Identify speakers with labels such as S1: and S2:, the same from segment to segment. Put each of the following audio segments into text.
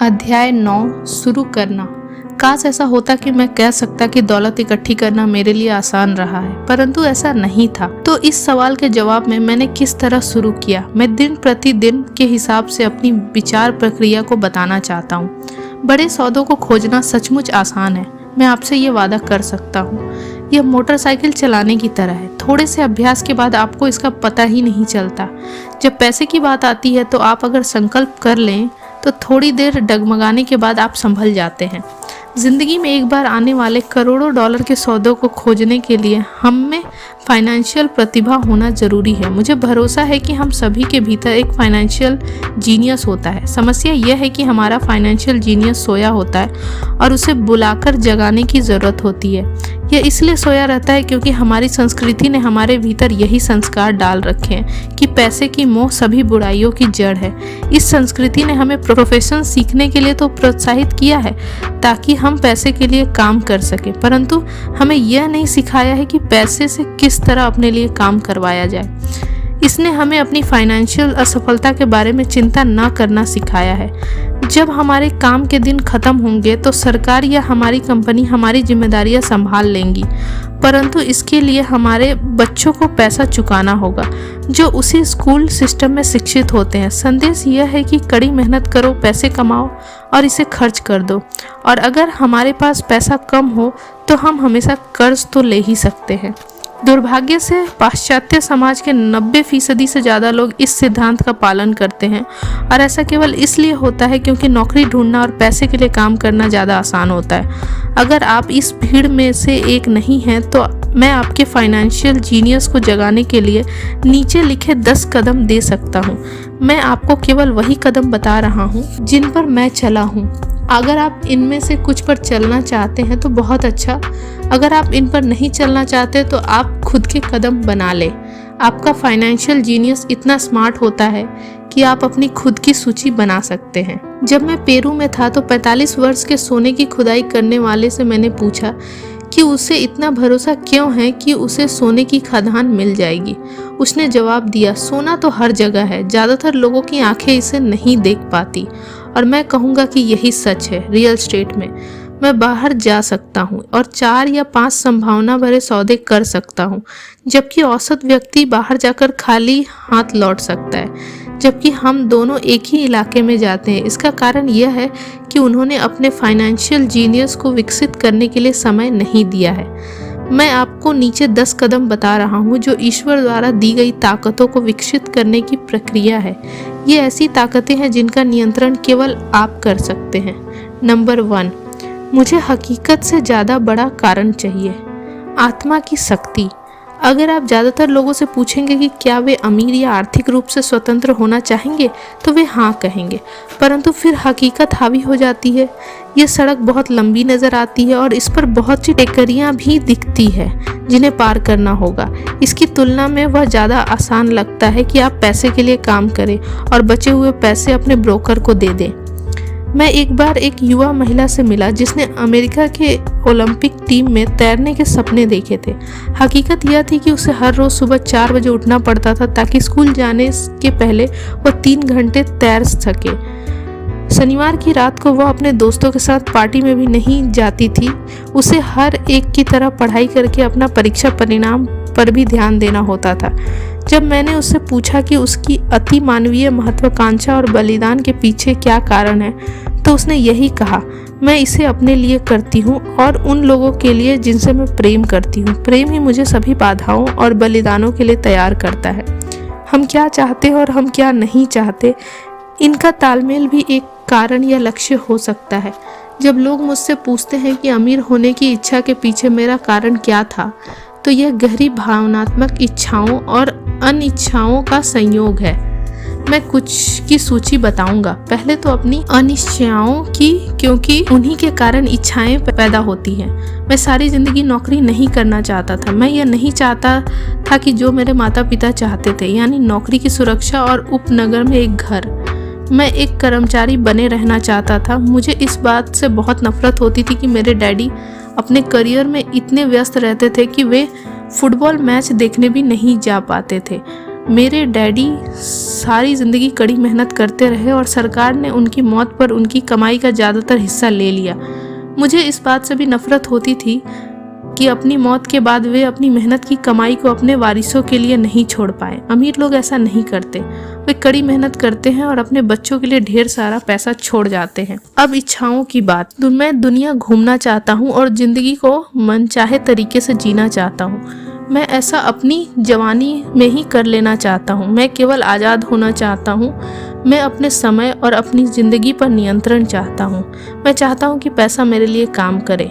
S1: अध्याय 9 शुरू करना। काश ऐसा होता कि मैं कह सकता कि दौलत इकट्ठी करना मेरे लिए आसान रहा है, परंतु ऐसा नहीं था। तो इस सवाल के जवाब में मैंने किस तरह शुरू किया, मैं दिन प्रतिदिन के हिसाब से अपनी विचार प्रक्रिया को बताना चाहता हूँ। बड़े सौदों को खोजना सचमुच आसान है, मैं आपसे ये वादा कर सकता हूँ। यह मोटरसाइकिल चलाने की तरह है, थोड़े से अभ्यास के बाद आपको इसका पता ही नहीं चलता। जब पैसे की बात आती है तो आप अगर संकल्प कर लें तो थोड़ी देर डगमगाने के बाद आप संभल जाते हैं। जिंदगी में एक बार आने वाले करोड़ों डॉलर के सौदों को खोजने के लिए हम में फाइनेंशियल प्रतिभा होना जरूरी है। मुझे भरोसा है कि हम सभी के भीतर एक फाइनेंशियल जीनियस होता है। समस्या यह है कि हमारा फाइनेंशियल जीनियस सोया होता है और उसे बुलाकर जगाने की ज़रूरत होती है। यह इसलिए सोया रहता है क्योंकि हमारी संस्कृति ने हमारे भीतर यही संस्कार डाल रखे हैं कि पैसे की मोह सभी बुराइयों की जड़ है। इस संस्कृति ने हमें प्रोफेशन सीखने के लिए तो प्रोत्साहित किया है ताकि हम पैसे के लिए काम कर सके, परंतु हमें यह नहीं सिखाया है कि पैसे से किस तरह अपने लिए काम करवाया जाए। इसने हमें अपनी फाइनेंशियल असफलता के बारे में चिंता न करना सिखाया है। जब हमारे काम के दिन खत्म होंगे तो सरकार या हमारी कंपनी हमारी जिम्मेदारियां संभाल लेंगी, परंतु इसके लिए हमारे बच्चों को पैसा चुकाना होगा जो उसी स्कूल सिस्टम में शिक्षित होते हैं। संदेश यह है कि कड़ी मेहनत करो, पैसे कमाओ और इसे खर्च कर दो। और अगर हमारे पास पैसा कम हो तो हम हमेशा कर्ज तो ले ही सकते हैं। दुर्भाग्य से पाश्चात्य समाज के 90% से ज़्यादा लोग इस सिद्धांत का पालन करते हैं और ऐसा केवल इसलिए होता है क्योंकि नौकरी ढूंढना और पैसे के लिए काम करना ज़्यादा आसान होता है। अगर आप इस भीड़ में से एक नहीं हैं तो मैं आपके फाइनेंशियल जीनियस को जगाने के लिए नीचे लिखे 10 कदम दे सकता हूँ। मैं आपको केवल वही कदम बता रहा हूँ जिन पर मैं चला हूँ। अगर आप इनमें से कुछ पर चलना चाहते हैं तो बहुत अच्छा, अगर आप इन पर नहीं चलना चाहते तो आप खुद के कदम बना लें। आपका फाइनेंशियल जीनियस इतना स्मार्ट होता है कि आप अपनी खुद की सूची बना सकते हैं। जब मैं पेरू में था तो 45 वर्ष के सोने की खुदाई करने वाले से मैंने पूछा कि उसे इतना भरोसा क्यों है कि उसे सोने की खदान मिल जाएगी। उसने जवाब दिया, सोना तो हर जगह है, ज़्यादातर लोगों की आंखें इसे नहीं देख पाती। और मैं कहूँगा कि यही सच है। रियल एस्टेट में मैं बाहर जा सकता हूँ और 4 या 5 संभावना भरे सौदे कर सकता हूँ, जबकि औसत व्यक्ति बाहर जाकर खाली हाथ लौट सकता है। जबकि हम दोनों एक ही इलाके में जाते हैं। इसका कारण यह है कि उन्होंने अपने फाइनेंशियल जीनियस को विकसित करने के लिए समय नहीं दिया है। मैं आपको नीचे 10 कदम बता रहा हूँ जो ईश्वर द्वारा दी गई ताकतों को विकसित करने की प्रक्रिया है। ये ऐसी ताकतें हैं जिनका नियंत्रण केवल आप कर सकते हैं। नंबर 1, मुझे हकीकत से ज़्यादा बड़ा कारण चाहिए। आत्मा की शक्ति। अगर आप ज़्यादातर लोगों से पूछेंगे कि क्या वे अमीर या आर्थिक रूप से स्वतंत्र होना चाहेंगे तो वे हाँ कहेंगे, परंतु फिर हकीकत हावी हो जाती है। ये सड़क बहुत लंबी नज़र आती है और इस पर बहुत सी टेकरियाँ भी दिखती है जिन्हें पार करना होगा। इसकी तुलना में वह ज़्यादा आसान लगता है कि आप पैसे के लिए काम करें और बचे हुए पैसे अपने ब्रोकर को दे दें। मैं एक बार एक युवा महिला से मिला जिसने अमेरिका के ओलंपिक टीम में तैरने के सपने देखे थे। हकीकत यह थी कि उसे हर रोज़ सुबह 4 बजे उठना पड़ता था ताकि स्कूल जाने के पहले वह 3 घंटे तैर सके। शनिवार की रात को वह अपने दोस्तों के साथ पार्टी में भी नहीं जाती थी। उसे हर एक की तरह पढ़ाई करके अपना परीक्षा परिणाम पर भी ध्यान देना होता था। जब मैंने उससे पूछा कि उसकी अति मानवीय महत्वाकांक्षा और बलिदान के पीछे क्या कारण है, तो उसने यही कहा, मैं इसे अपने लिए करती हूँ और उन लोगों के लिए जिनसे मैं प्रेम करती हूँ। प्रेम ही मुझे सभी बाधाओं और बलिदानों के लिए तैयार करता है। हम क्या चाहते हैं और हम क्या नहीं चाहते, इनका तालमेल भी एक कारण या लक्ष्य हो सकता है। जब लोग मुझसे पूछते हैं कि अमीर होने की इच्छा के पीछे मेरा कारण क्या था, तो यह गहरी भावनात्मक इच्छाओं और अनिच्छाओं का संयोग है। मैं कुछ की सूची बताऊंगा। पहले तो अपनी अनिश्चयताओं की, क्योंकि उन्हीं के कारण इच्छाएं पैदा होती हैं। मैं सारी जिंदगी नौकरी नहीं करना चाहता था। मैं यह नहीं चाहता था कि जो मेरे माता पिता चाहते थे, यानी नौकरी की सुरक्षा और उपनगर में एक घर। मैं एक कर्मचारी बने रहना चाहता था। मुझे इस बात से बहुत नफरत होती थी कि मेरे डैडी अपने करियर में इतने व्यस्त रहते थे कि वे फुटबॉल मैच देखने भी नहीं जा पाते थे। मेरे डैडी सारी ज़िंदगी कड़ी मेहनत करते रहे और सरकार ने उनकी मौत पर उनकी कमाई का ज़्यादातर हिस्सा ले लिया। मुझे इस बात से भी नफरत होती थी कि अपनी मौत के बाद वे अपनी मेहनत की कमाई को अपने वारिसों के लिए नहीं छोड़ पाए। अमीर लोग ऐसा नहीं करते, वे कड़ी मेहनत करते हैं और अपने बच्चों के लिए ढेर सारा पैसा छोड़ जाते हैं। अब इच्छाओं की बात, तो मैं दुनिया घूमना चाहता हूँ और जिंदगी को मनचाहे तरीके से जीना चाहता हूँ। मैं ऐसा अपनी जवानी में ही कर लेना चाहता हूँ। मैं केवल आज़ाद होना चाहता हूँ। मैं अपने समय और अपनी ज़िंदगी पर नियंत्रण चाहता हूँ। मैं चाहता हूँ कि पैसा मेरे लिए काम करे।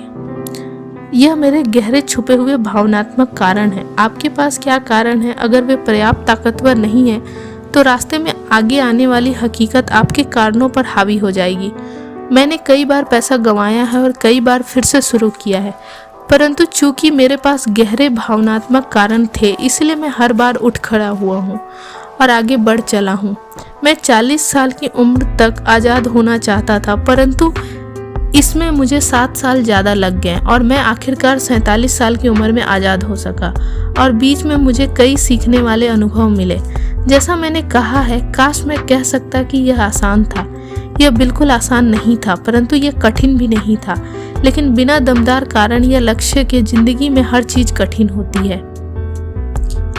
S1: यह मेरे गहरे छुपे हुए भावनात्मक कारण है। आपके पास क्या कारण है? अगर वे पर्याप्त ताकतवर नहीं है तो रास्ते में आगे आने वाली हकीकत आपके कारणों पर हावी हो जाएगी। मैंने कई बार पैसा गंवाया है और कई बार फिर से शुरू किया है, परंतु चूंकि मेरे पास गहरे भावनात्मक कारण थे, इसलिए मैं हर बार उठ खड़ा हुआ हूँ और आगे बढ़ चला हूँ। मैं 40 साल की उम्र तक आज़ाद होना चाहता था, परंतु इसमें मुझे 7 साल ज़्यादा लग गए और मैं आखिरकार 47 साल की उम्र में आज़ाद हो सका। और बीच में मुझे कई सीखने वाले अनुभव मिले। जैसा मैंने कहा है, काश मैं कह सकता कि यह आसान था। यह बिल्कुल आसान नहीं था, परंतु यह कठिन भी नहीं था। लेकिन बिना दमदार कारण या लक्ष्य के जिंदगी में हर चीज़ कठिन होती है।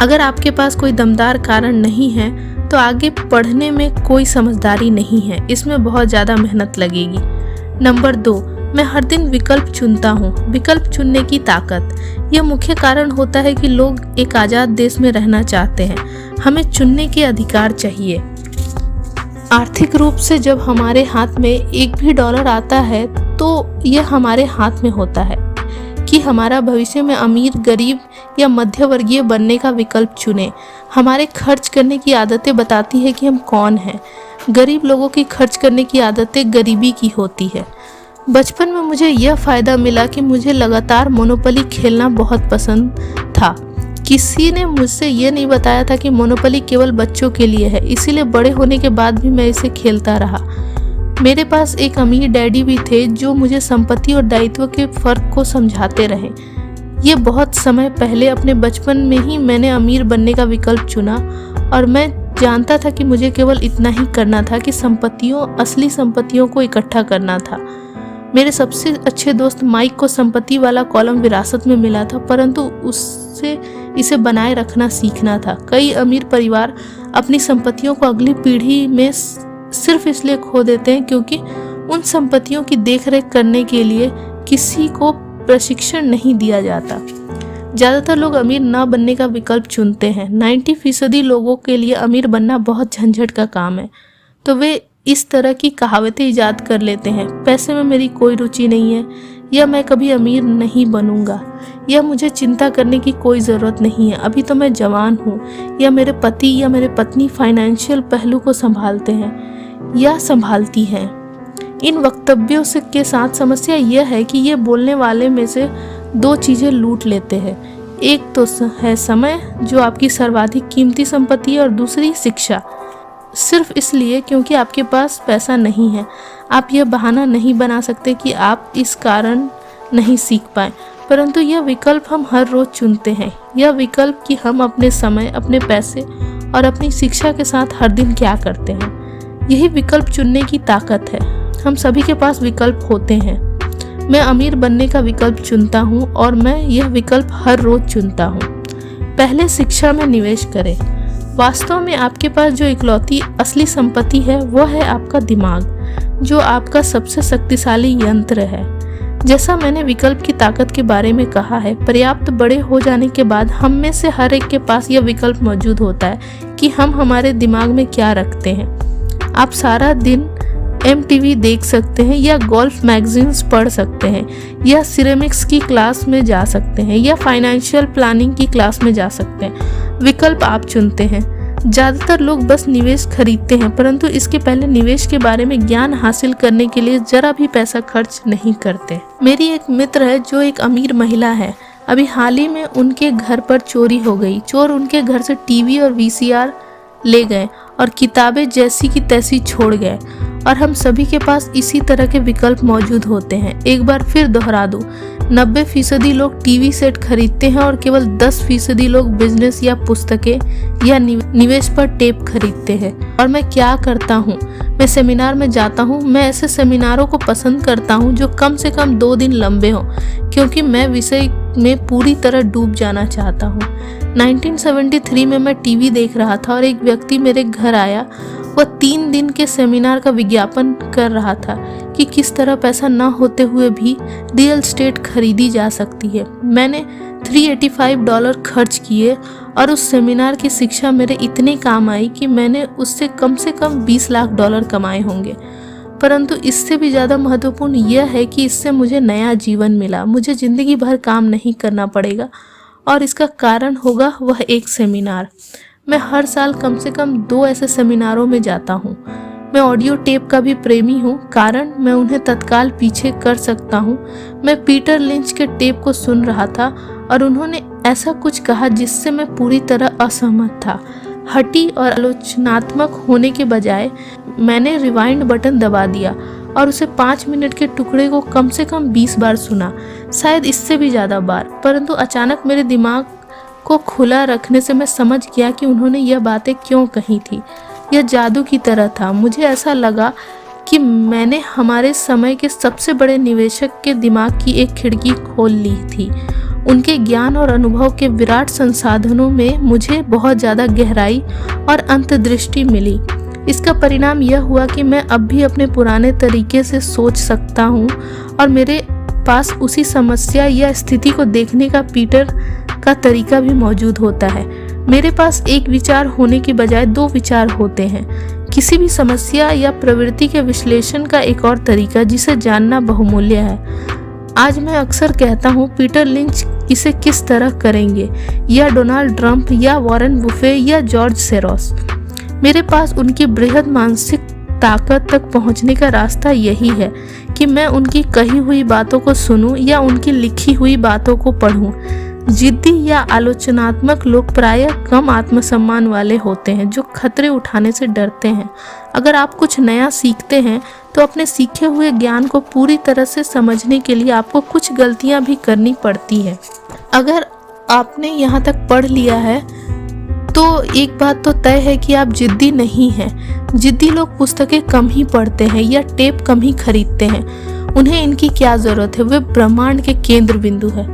S1: अगर आपके पास कोई दमदार कारण नहीं है तो आगे पढ़ने में कोई समझदारी नहीं है। इसमें बहुत ज़्यादा मेहनत लगेगी। नंबर 2, मैं हर दिन विकल्प चुनता हूँ। विकल्प चुनने की ताकत, यह मुख्य कारण होता है कि लोग एक आज़ाद देश में रहना चाहते हैं। हमें चुनने के अधिकार चाहिए। आर्थिक रूप से जब हमारे हाथ में एक भी डॉलर आता है तो यह हमारे हाथ में होता है कि हमारा भविष्य में अमीर, गरीब या मध्यवर्गीय बनने का विकल्प चुने। हमारे खर्च करने की आदतें बताती है कि हम कौन हैं। गरीब लोगों की खर्च करने की आदतें गरीबी की होती है। बचपन में मुझे यह फ़ायदा मिला कि मुझे लगातार मोनोपोली खेलना बहुत पसंद था। किसी ने मुझसे ये नहीं बताया था कि मोनोपोली केवल बच्चों के लिए है, इसीलिए बड़े होने के बाद भी मैं इसे खेलता रहा। मेरे पास एक अमीर डैडी भी थे जो मुझे संपत्ति और दायित्व के फ़र्क को समझाते रहे। ये बहुत समय पहले अपने बचपन में ही मैंने अमीर बनने का विकल्प चुना और मैं जानता था कि मुझे केवल इतना ही करना था कि असली संपत्तियों को इकट्ठा करना था। मेरे सबसे अच्छे दोस्त माइक को संपत्ति वाला कॉलम विरासत में मिला था, परंतु उससे इसे बनाए रखना सीखना था। कई अमीर परिवार अपनी संपत्तियों को अगली पीढ़ी में सिर्फ इसलिए खो देते हैं क्योंकि उन संपत्तियों की देखरेख करने के लिए किसी को प्रशिक्षण नहीं दिया जाता। ज़्यादातर लोग अमीर न बनने का विकल्प चुनते हैं। 90% लोगों के लिए अमीर बनना बहुत झंझट का काम है, तो वे इस तरह की कहावतें ईजाद कर लेते हैं। पैसे में मेरी कोई रुचि नहीं है, या मैं कभी अमीर नहीं बनूंगा, या मुझे चिंता करने की कोई ज़रूरत नहीं है, अभी तो मैं जवान हूँ, या मेरे पति या मेरे पत्नी फाइनेंशियल पहलू को संभालते हैं या संभालती हैं। इन वक्तव्यों से के साथ समस्या यह है कि ये बोलने वाले में से 2 चीज़ें लूट लेते हैं। एक तो है समय, जो आपकी सर्वाधिक कीमती संपत्ति है, और दूसरी शिक्षा। सिर्फ इसलिए क्योंकि आपके पास पैसा नहीं है, आप यह बहाना नहीं बना सकते कि आप इस कारण नहीं सीख पाए। परंतु यह विकल्प हम हर रोज़ चुनते हैं। यह विकल्प कि हम अपने समय, अपने पैसे और अपनी शिक्षा के साथ हर दिन क्या करते हैं। यही विकल्प चुनने की ताकत है। हम सभी के पास विकल्प होते हैं। मैं अमीर बनने का विकल्प चुनता हूँ और मैं यह विकल्प हर रोज़ चुनता हूँ। पहले शिक्षा में निवेश करें। वास्तव में आपके पास जो इकलौती असली संपत्ति है वह है आपका दिमाग, जो आपका सबसे शक्तिशाली यंत्र है। जैसा मैंने विकल्प की ताकत के बारे में कहा है, पर्याप्त बड़े हो जाने के बाद हम में से हर एक के पास यह विकल्प मौजूद होता है कि हम हमारे दिमाग में क्या रखते हैं। आप सारा दिन MTV देख सकते हैं, या गोल्फ मैगजीन्स पढ़ सकते हैं, या सिरेमिक्स की क्लास में जा सकते हैं, या फाइनेंशियल प्लानिंग की क्लास में जा सकते हैं। विकल्प आप चुनते हैं। ज़्यादातर लोग बस निवेश खरीदते हैं, परंतु इसके पहले निवेश के बारे में ज्ञान हासिल करने के लिए जरा भी पैसा खर्च नहीं करते। मेरी एक मित्र है जो एक अमीर महिला है। अभी हाल ही में उनके घर पर चोरी हो गई। चोर उनके घर से TV और VCR ले गए और किताबें जैसी की तैसी छोड़ गए। और हम सभी के पास इसी तरह के विकल्प मौजूद होते हैं। एक बार फिर दोहरा दूं, 90% लोग टीवी सेट खरीदते हैं और केवल 10% लोग बिजनेस या पुस्तकें या निवेश पर टेप खरीदते हैं। और मैं क्या करता हूँ, मैं सेमिनार में जाता हूँ। मैं ऐसे सेमिनारों को पसंद करता हूँ जो कम से कम 2 दिन लंबे हों, क्योंकि मैं विषय में पूरी तरह डूब जाना चाहता हूँ। 1973 में मैं टीवी देख रहा था और एक व्यक्ति मेरे घर आया। वह 3 दिन के सेमिनार का विज्ञापन कर रहा था कि किस तरह पैसा न होते हुए भी रियल एस्टेट खरीदी जा सकती है। मैंने $385 खर्च किए और उस सेमिनार की शिक्षा मेरे इतने काम आई कि मैंने उससे कम $20 लाख कमाए होंगे। परंतु इससे भी ज़्यादा महत्वपूर्ण यह है कि इससे मुझे नया जीवन मिला। मुझे ज़िंदगी भर काम नहीं करना पड़ेगा और इसका कारण होगा वह एक सेमिनार। मैं हर साल कम से कम 2 ऐसे सेमिनारों में जाता हूँ। मैं ऑडियो टेप का भी प्रेमी हूँ, कारण मैं उन्हें तत्काल पीछे कर सकता हूँ। मैं पीटर लिंच के टेप को सुन रहा था और उन्होंने ऐसा कुछ कहा जिससे मैं पूरी तरह असहमत था। हठी और आलोचनात्मक होने के बजाय मैंने रिवाइंड बटन दबा दिया और उसे 5 मिनट के टुकड़े को कम से कम 20 बार सुना, शायद इससे भी ज़्यादा बार। परंतु अचानक मेरे दिमाग को खुला रखने से मैं समझ गया कि उन्होंने यह बातें क्यों कही थी। यह जादू की तरह था। मुझे ऐसा लगा कि मैंने हमारे समय के सबसे बड़े निवेशक के दिमाग की एक खिड़की खोल ली थी। उनके ज्ञान और अनुभव के विराट संसाधनों में मुझे बहुत ज़्यादा गहराई और अंतर्दृष्टि मिली। इसका परिणाम यह हुआ कि मैं अब भी अपने पुराने तरीके से सोच सकता हूँ और मेरे पास उसी समस्या या स्थिति को देखने का पीटर का तरीका भी मौजूद होता है। मेरे पास एक विचार होने के बजाय 2 विचार होते हैं। किसी भी समस्या या प्रवृत्ति के विश्लेषण का एक और तरीका जिसे जानना बहुमूल्य है। आज मैं अक्सर कहता हूँ, पीटर लिंच इसे किस तरह करेंगे, या डोनाल्ड ट्रंप या वॉरेन बुफे या जॉर्ज सोरोस। मेरे पास उनकी बृहद मानसिक ताकत तक पहुँचने का रास्ता यही है कि मैं उनकी कही हुई बातों को सुनूं या उनकी लिखी हुई बातों को पढूं। जिद्दी या आलोचनात्मक लोग प्रायः कम आत्मसम्मान वाले होते हैं, जो खतरे उठाने से डरते हैं। अगर आप कुछ नया सीखते हैं तो अपने सीखे हुए ज्ञान को पूरी तरह से समझने के लिए आपको कुछ गलतियां भी करनी पड़ती है। अगर आपने यहाँ तक पढ़ लिया है तो एक बात तो तय है कि आप जिद्दी नहीं हैं। जिद्दी लोग पुस्तकें कम ही पढ़ते हैं या टेप कम ही खरीदते हैं। उन्हें इनकी क्या जरूरत है, वे ब्रह्मांड के केंद्र बिंदु है।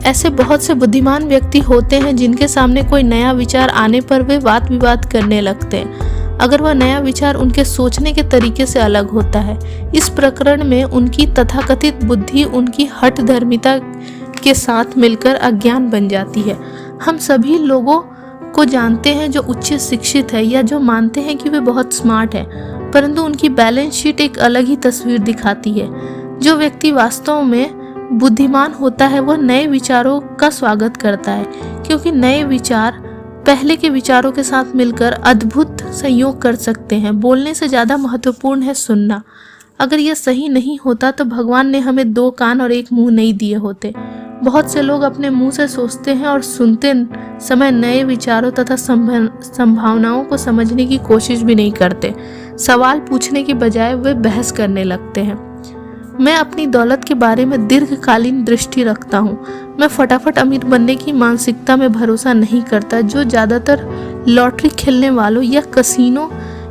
S1: ऐसे बहुत से बुद्धिमान व्यक्ति होते हैं जिनके सामने कोई नया विचार आने पर वे वाद विवाद करने लगते हैं, अगर वह नया विचार उनके सोचने के तरीके से अलग होता है। इस प्रकरण में उनकी तथाकथित बुद्धि उनकी हठधर्मिता के साथ मिलकर अज्ञान बन जाती है। हम सभी लोगों को जानते हैं जो उच्च शिक्षित है या जो मानते हैं कि वे बहुत स्मार्ट है, परंतु उनकी बैलेंस शीट एक अलग ही तस्वीर दिखाती है। जो व्यक्ति वास्तव में बुद्धिमान होता है वह नए विचारों का स्वागत करता है, क्योंकि नए विचार पहले के विचारों के साथ मिलकर अद्भुत संयोग कर सकते हैं। बोलने से ज़्यादा महत्वपूर्ण है सुनना। अगर यह सही नहीं होता तो भगवान ने हमें 2 कान और 1 मुंह नहीं दिए होते। बहुत से लोग अपने मुंह से सोचते हैं और सुनते समय नए विचारों तथा संभावनाओं को समझने की कोशिश भी नहीं करते। सवाल पूछने के बजाय वे बहस करने लगते हैं। मैं अपनी दौलत के बारे में दीर्घकालीन दृष्टि रखता हूँ। मैं फटाफट अमीर बनने की मानसिकता में भरोसा नहीं करता, जो ज़्यादातर लॉटरी खेलने वालों या कसीनो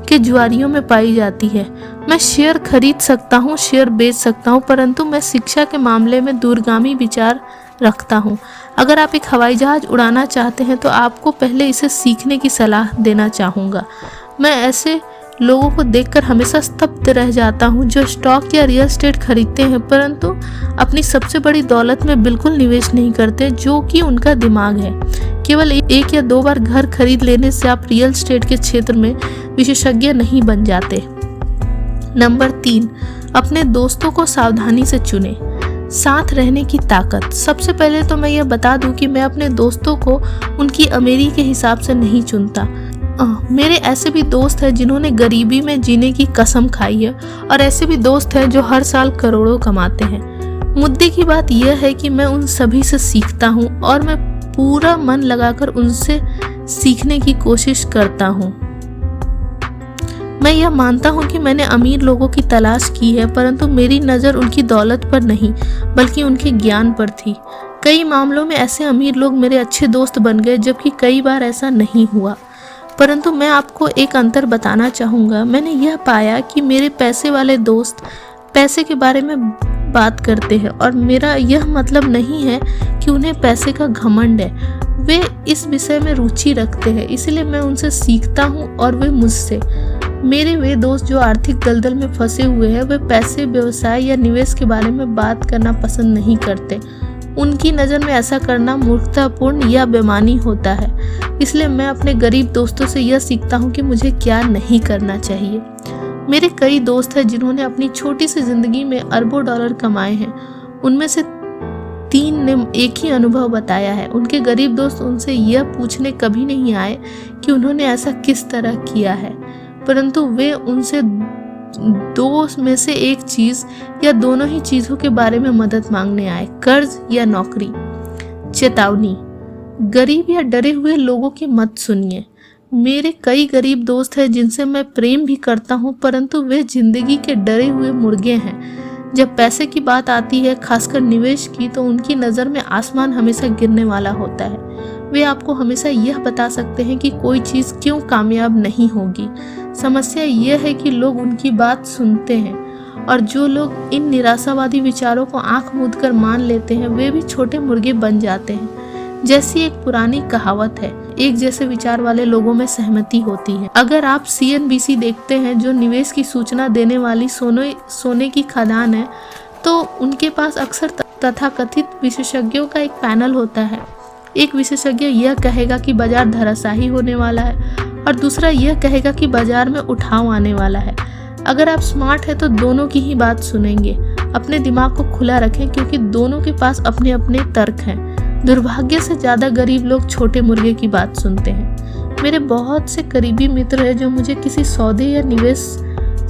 S1: के जुआरियों में पाई जाती है। मैं शेयर खरीद सकता हूँ, शेयर बेच सकता हूँ, परंतु मैं शिक्षा के मामले में दूरगामी विचार रखता हूँ। अगर आप एक हवाई जहाज उड़ाना चाहते हैं तो आपको पहले इसे सीखने की सलाह देना चाहूँगा। मैं ऐसे लोगों को देखकर हमेशा स्तब्ध रह जाता हूँ जो स्टॉक या रियल एस्टेट खरीदते हैं परंतु अपनी सबसे बड़ी दौलत में बिल्कुल निवेश नहीं करते, जो कि उनका दिमाग है। केवल 1 या 2 बार घर खरीद लेने से आप रियल एस्टेट के क्षेत्र में विशेषज्ञ नहीं बन जाते। नंबर 3, अपने दोस्तों को सावधानी से चुनें। साथ रहने की ताकत। सबसे पहले तो मैं यह बता दूं कि मैं अपने दोस्तों को उनकी अमीरी के हिसाब से नहीं चुनता। मेरे ऐसे भी दोस्त हैं जिन्होंने गरीबी में जीने की कसम खाई है और ऐसे भी दोस्त हैं जो हर साल करोड़ों कमाते हैं। मुद्दे की बात यह है कि मैं उन सभी से सीखता हूँ और मैं पूरा मन लगाकर उनसे सीखने की कोशिश करता हूँ। मैं यह मानता हूँ कि मैंने अमीर लोगों की तलाश की है, परंतु मेरी नज़र उनकी दौलत पर नहीं बल्कि उनके ज्ञान पर थी। कई मामलों में ऐसे अमीर लोग मेरे अच्छे दोस्त बन गए, जबकि कई बार ऐसा नहीं हुआ। परंतु मैं आपको एक अंतर बताना चाहूँगा। मैंने यह पाया कि मेरे पैसे वाले दोस्त पैसे के बारे में बात करते हैं, और मेरा यह मतलब नहीं है कि उन्हें पैसे का घमंड है। वे इस विषय में रुचि रखते हैं, इसलिए मैं उनसे सीखता हूँ और वे मुझसे। मेरे वे दोस्त जो आर्थिक दलदल में फंसे हुए हैं, वे पैसे, व्यवसाय या निवेश के बारे में बात करना पसंद नहीं करते। उनकी नज़र में ऐसा करना मूर्खतापूर्ण या बेईमानी होता है। इसलिए मैं अपने गरीब दोस्तों से यह सीखता हूँ कि मुझे क्या नहीं करना चाहिए। मेरे कई दोस्त हैं जिन्होंने अपनी छोटी सी जिंदगी में अरबों डॉलर कमाए हैं। उनमें से 3 ने एक ही अनुभव बताया है। उनके गरीब दोस्त उनसे यह पूछने कभी नहीं आए कि उन्होंने ऐसा किस तरह किया है, परंतु वे उनसे 2 में से एक चीज या दोनों ही चीजों के बारे में मदद मांगने आए, कर्ज या नौकरी। चेतावनी: गरीब या डरे हुए लोगों की मत सुनिए। मेरे कई गरीब दोस्त हैं जिनसे मैं प्रेम भी करता हूं, परंतु वे जिंदगी के डरे हुए मुर्गे हैं। जब पैसे की बात आती है, खासकर निवेश की, तो उनकी नज़र में आसमान हमेशा गिरने वाला होता है। वे आपको हमेशा यह बता सकते हैं कि कोई चीज़ क्यों कामयाब नहीं होगी। समस्या यह है कि लोग उनकी बात सुनते हैं, और जो लोग इन निराशावादी विचारों को आंख मूंद कर मान लेते हैं, वे भी छोटे मुर्गे बन जाते हैं। जैसी एक पुरानी कहावत है, एक जैसे विचार वाले लोगों में सहमति होती है। अगर आप CNBC देखते हैं, जो निवेश की सूचना देने वाली सोने की खदान है, तो उनके पास अक्सर तथाकथित विशेषज्ञों का एक पैनल होता है। एक विशेषज्ञ यह कहेगा कि बाजार धराशायी होने वाला है, और दूसरा यह कहेगा कि बाजार में उठाव आने वाला है। अगर आप स्मार्ट हैं तो दोनों की ही बात सुनेंगे। अपने दिमाग को खुला रखें, क्योंकि दोनों के पास अपने अपने तर्क हैं। दुर्भाग्य से ज़्यादा गरीब लोग छोटे मुर्गे की बात सुनते हैं। मेरे बहुत से करीबी मित्र हैं जो मुझे किसी सौदे या निवेश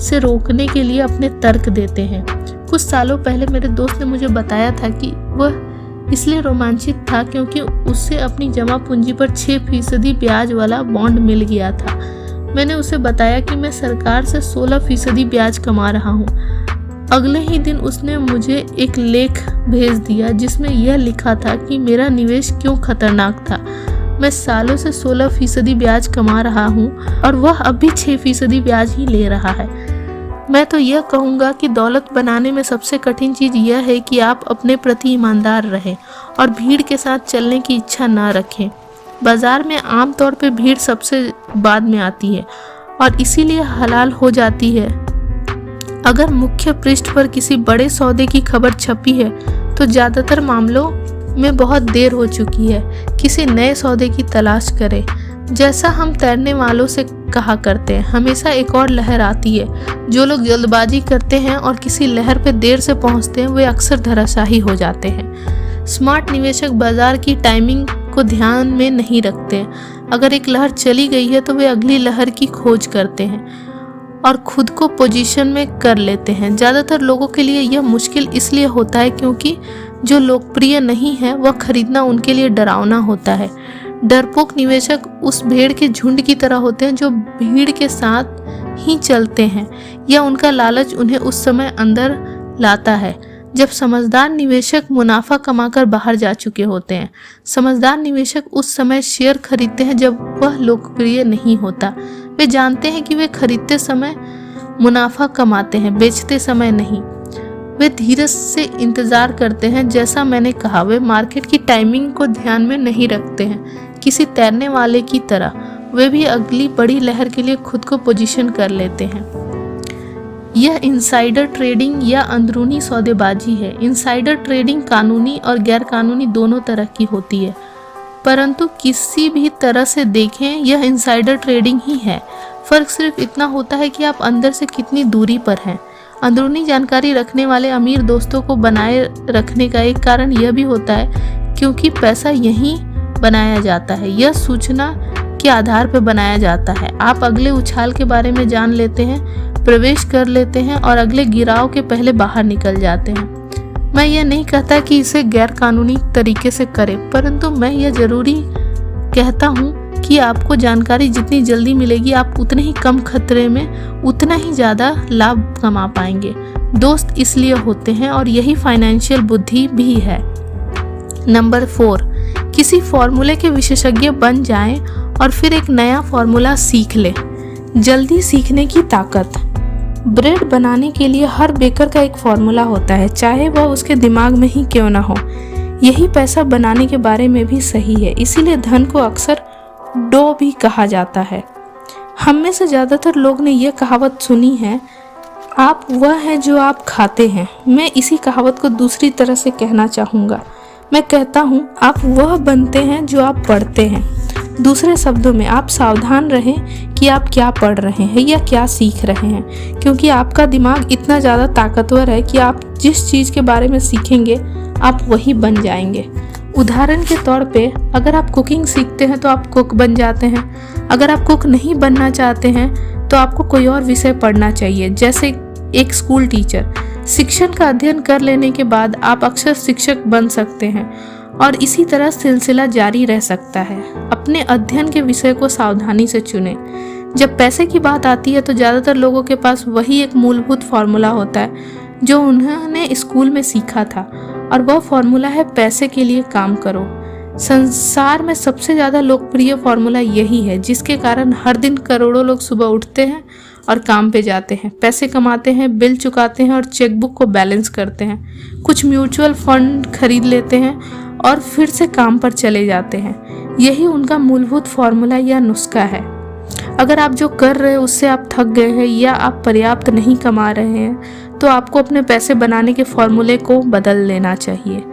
S1: से रोकने के लिए अपने तर्क देते हैं। कुछ सालों पहले मेरे दोस्त ने मुझे बताया था कि वह इसलिए रोमांचित था क्योंकि उसे अपनी जमा पूंजी पर 6% ब्याज वाला बॉन्ड मिल गया था। मैंने उसे बताया कि मैं सरकार से 16% ब्याज कमा रहा हूँ। अगले ही दिन उसने मुझे एक लेख भेज दिया जिसमें यह लिखा था कि मेरा निवेश क्यों खतरनाक था। मैं सालों से 16% ब्याज कमा रहा हूँ, और वह अब भी 6% ब्याज ही ले रहा है। मैं तो यह कहूँगा कि दौलत बनाने में सबसे कठिन चीज़ यह है कि आप अपने प्रति ईमानदार रहें और भीड़ के साथ चलने की इच्छा न रखें। बाजार में आमतौर पर भीड़ सबसे बाद में आती है और इसीलिए हलाल हो जाती है। अगर मुख्य पृष्ठ पर किसी बड़े सौदे की खबर छपी है तो ज़्यादातर मामलों में बहुत देर हो चुकी है। किसी नए सौदे की तलाश करें। जैसा हम तैरने वालों से कहा करते हैं, हमेशा एक और लहर आती है। जो लोग जल्दबाजी करते हैं और किसी लहर पर देर से पहुंचते हैं, वे अक्सर धराशायी हो जाते हैं। स्मार्ट निवेशक बाजार की टाइमिंग को ध्यान में नहीं रखते। अगर एक लहर चली गई है तो वे अगली लहर की खोज करते हैं और खुद को पोजीशन में कर लेते हैं। ज़्यादातर लोगों के लिए यह मुश्किल इसलिए होता है क्योंकि जो लोकप्रिय नहीं है वह खरीदना उनके लिए डरावना होता है। डरपोक निवेशक उस भेड़ के झुंड की तरह होते हैं जो भीड़ के साथ ही चलते हैं, या उनका लालच उन्हें उस समय अंदर लाता है जब समझदार निवेशक मुनाफा कमाकर बाहर जा चुके होते हैं। समझदार निवेशक उस समय शेयर खरीदते हैं जब वह लोकप्रिय नहीं होता। वे जानते हैं कि वे खरीदते समय मुनाफा कमाते हैं, बेचते समय नहीं। वे धीरज से इंतजार करते हैं। जैसा मैंने कहा, वे मार्केट की टाइमिंग को ध्यान में नहीं रखते हैं। किसी तैरने वाले की तरह वे भी अगली बड़ी लहर के लिए खुद को पोजीशन कर लेते हैं। यह इनसाइडर ट्रेडिंग या अंदरूनी सौदेबाजी है। इनसाइडर ट्रेडिंग कानूनी और गैर कानूनी दोनों तरह की होती है, परंतु किसी भी तरह से देखें यह इनसाइडर ट्रेडिंग ही है। फर्क सिर्फ इतना होता है कि आप अंदर से कितनी दूरी पर हैं। अंदरूनी जानकारी रखने वाले अमीर दोस्तों को बनाए रखने का एक कारण यह भी होता है क्योंकि पैसा यहीं बनाया जाता है। यह सूचना के आधार पर बनाया जाता है। आप अगले उछाल के बारे में जान लेते हैं, प्रवेश कर लेते हैं और अगले गिराव के पहले बाहर निकल जाते हैं। मैं यह नहीं कहता कि इसे गैर कानूनी तरीके से करें, परंतु मैं यह जरूरी कहता हूँ कि आपको जानकारी जितनी जल्दी मिलेगी, आप उतने ही कम खतरे में उतना ही ज़्यादा लाभ कमा पाएंगे। दोस्त इसलिए होते हैं और यही फाइनेंशियल बुद्धि भी है। नंबर 4, किसी फॉर्मूले के विशेषज्ञ बन जाएं और फिर एक नया फॉर्मूला सीख लें। जल्दी सीखने की ताकत। ब्रेड बनाने के लिए हर बेकर का एक फॉर्मूला होता है, चाहे वह उसके दिमाग में ही क्यों ना हो। यही पैसा बनाने के बारे में भी सही है, इसीलिए धन को अक्सर डो भी कहा जाता है। हम में से ज़्यादातर लोग ने यह कहावत सुनी है, आप वह हैं जो आप खाते हैं। मैं इसी कहावत को दूसरी तरह से कहना चाहूँगा। मैं कहता हूँ, आप वह बनते हैं जो आप पढ़ते हैं। दूसरे शब्दों में, आप सावधान रहें कि आप क्या पढ़ रहे हैं या क्या सीख रहे हैं, क्योंकि आपका दिमाग इतना ज़्यादा ताकतवर है कि आप जिस चीज़ के बारे में सीखेंगे आप वही बन जाएंगे। उदाहरण के तौर पे, अगर आप कुकिंग सीखते हैं तो आप कुक बन जाते हैं। अगर आप कुक नहीं बनना चाहते हैं तो आपको कोई और विषय पढ़ना चाहिए, जैसे एक स्कूल टीचर। शिक्षण का अध्ययन कर लेने के बाद आप अक्सर शिक्षक बन सकते हैं और इसी तरह सिलसिला जारी रह सकता है। अपने अध्ययन के विषय को सावधानी से चुनें। जब पैसे की बात आती है तो ज़्यादातर लोगों के पास वही एक मूलभूत फॉर्मूला होता है जो उन्होंने स्कूल में सीखा था, और वह फॉर्मूला है पैसे के लिए काम करो। संसार में सबसे ज़्यादा लोकप्रिय फॉर्मूला यही है, जिसके कारण हर दिन करोड़ों लोग सुबह उठते हैं और काम पे जाते हैं, पैसे कमाते हैं, बिल चुकाते हैं और चेकबुक को बैलेंस करते हैं, कुछ म्यूचुअल फंड खरीद लेते हैं और फिर से काम पर चले जाते हैं। यही उनका मूलभूत फॉर्मूला या नुस्खा है। अगर आप जो कर रहे हैं उससे आप थक गए हैं या आप पर्याप्त नहीं कमा रहे हैं तो आपको अपने पैसे बनाने के फॉर्मूले को बदल लेना चाहिए।